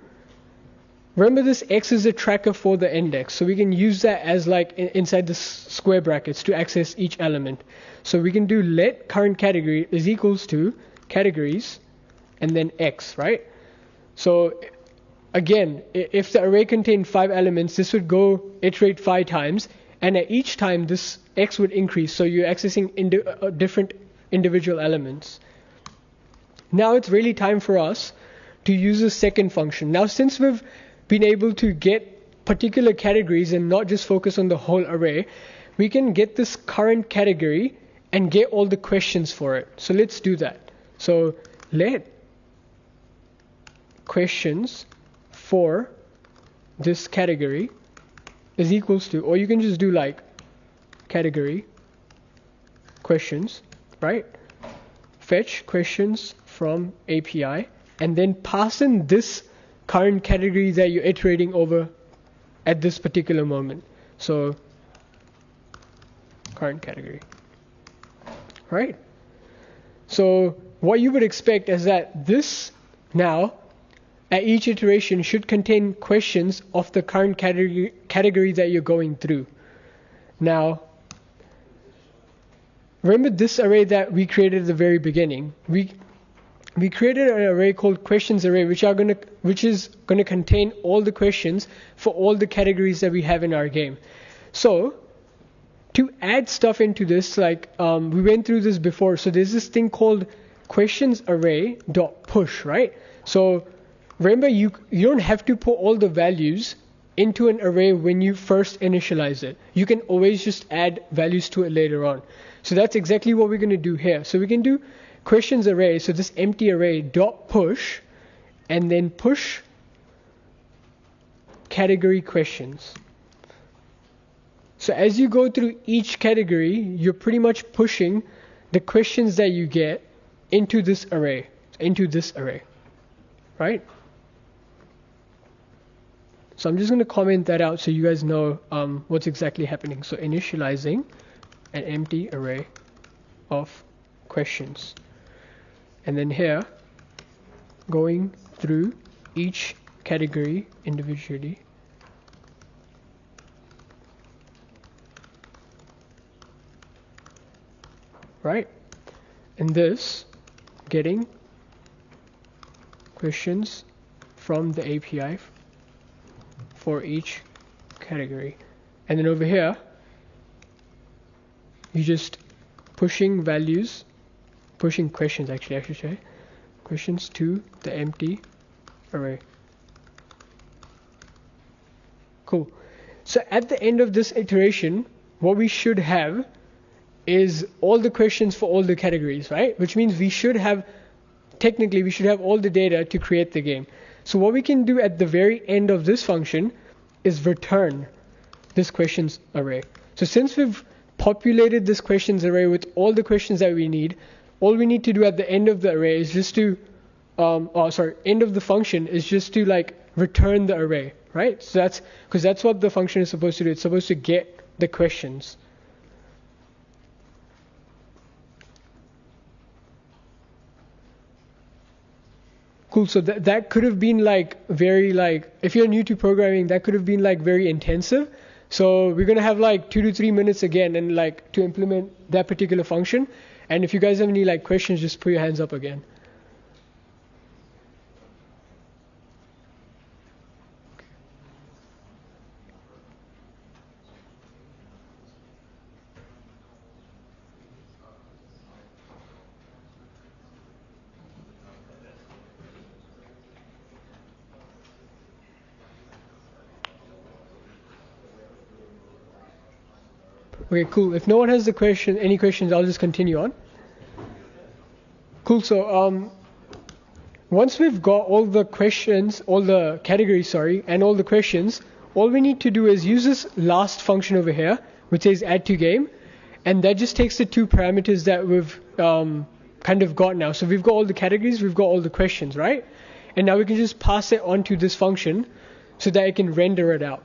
remember this x is a tracker for the index, so we can use that as like inside the square brackets to access each element. So we can do let current category is equals to categories and then x, right? So again, if the array contained 5 elements, this would go iterate 5 times, and at each time this x would increase, so you're accessing different individual elements. Now it's really time for us to use a second function. Now since we've been able to get particular categories and not just focus on the whole array, we can get this current category and get all the questions for it. So let's do that. So let questions for this category is equals to, or you can just do like category questions, right? Fetch questions from API and then pass in this current category that you're iterating over at this particular moment. So current category, right? So what you would expect is that this now at each iteration should contain questions of the current category that you're going through. Now remember this array that we created at the very beginning. We created an array called questions array, which is going to contain all the questions for all the categories that we have in our game. So to add stuff into this, like we went through this before. So there's this thing called questions array dot push, right? So remember, you don't have to put all the values into an array when you first initialize it. You can always just add values to it later on. So that's exactly what we're going to do here. So we can do questions array, so this empty array dot push, and then push category questions. So as you go through each category, you're pretty much pushing the questions that you get into this array, right? So I'm just going to comment that out so you guys know what's exactly happening. So initializing an empty array of questions. And then here, going through each category individually. Right? And this, getting questions from the API for each category. And then over here, you just pushing questions actually, I should say, questions to the empty array. Cool. So at the end of this iteration, what we should have is all the questions for all the categories, right? Which means technically we should have all the data to create the game. So what we can do at the very end of this function is return this questions array. So since we've populated this questions array with all the questions that we need, all we need to do at the end of the array is just to, end of the function is just to like return the array, right? So that's because that's what the function is supposed to do. It's supposed to get the questions. Cool. So that could have been like very like, if you're new to programming, that could have been like very intensive. So we're going to have like 2 to 3 minutes again and like to implement that particular function. And if you guys have any like questions, just put your hands up again. Okay, cool. If no one has any questions, I'll just continue on. Cool. So once we've got all the questions, all the categories, and all the questions, all we need to do is use this last function over here, which says add to game, and that just takes the 2 parameters that we've kind of got now. So we've got all the categories, we've got all the questions, right? And now we can just pass it on to this function so that it can render it out.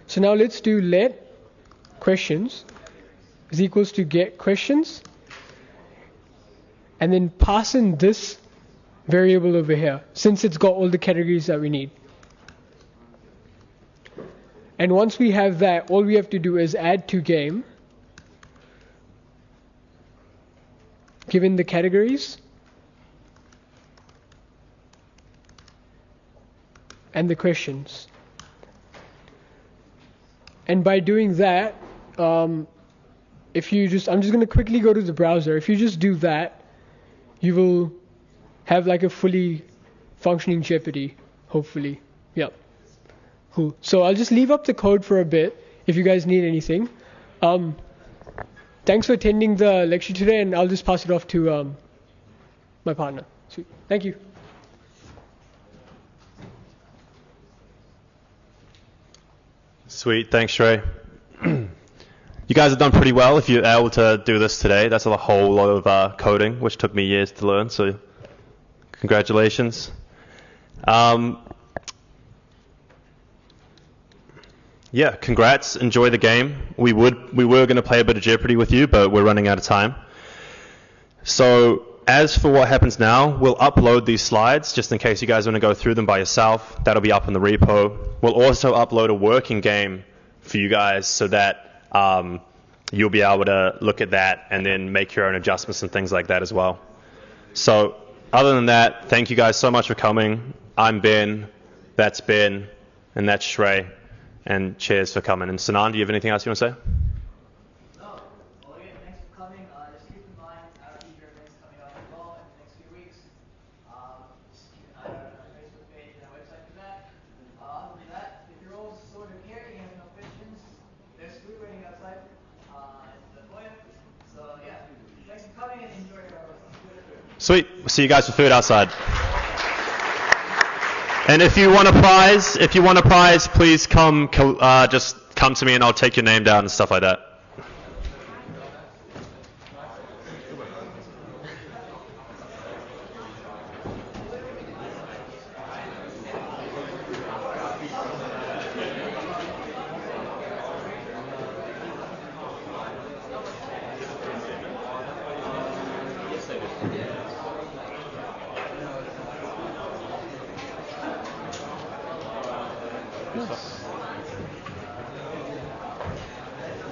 So now let's do let questions is equals to get questions, and then pass in this variable over here since it's got all the categories that we need. And once we have that, all we have to do is add to game, given the categories, and the questions. And by doing that, if you just, I'm just going to quickly go to the browser. If you just do that, you will have like a fully functioning Jeopardy, hopefully. Yep. Cool. So I'll just leave up the code for a bit if you guys need anything. Thanks for attending the lecture today, and I'll just pass it off to my partner. Sweet. Thank you. Sweet, thanks, Shrey. You guys have done pretty well if you're able to do this today. That's a whole lot of coding, which took me years to learn, so congratulations. Yeah, congrats. Enjoy the game. We were going to play a bit of Jeopardy with you, but we're running out of time. So as for what happens now, we'll upload these slides just in case you guys want to go through them by yourself. That'll be up in the repo. We'll also upload a working game for you guys so that you'll be able to look at that and then make your own adjustments and things like that as well. So other than that, thank you guys so much for coming. I'm Ben, that's Ben, and that's Shrey. And cheers for coming. And Sanan, do you have anything else you want to say? No. Well, again, thanks for coming. Just keep in mind our future events coming up as well in the next few weeks. Just keep an eye out on our Facebook page and our website for that. Other than that, if you're all sort of here and you have no questions, there's food waiting outside in the foyer. So yeah, thanks for coming and enjoy your food. Sweet. We'll see you guys for food outside. And if you want a prize, please just come to me and I'll take your name down and stuff like that.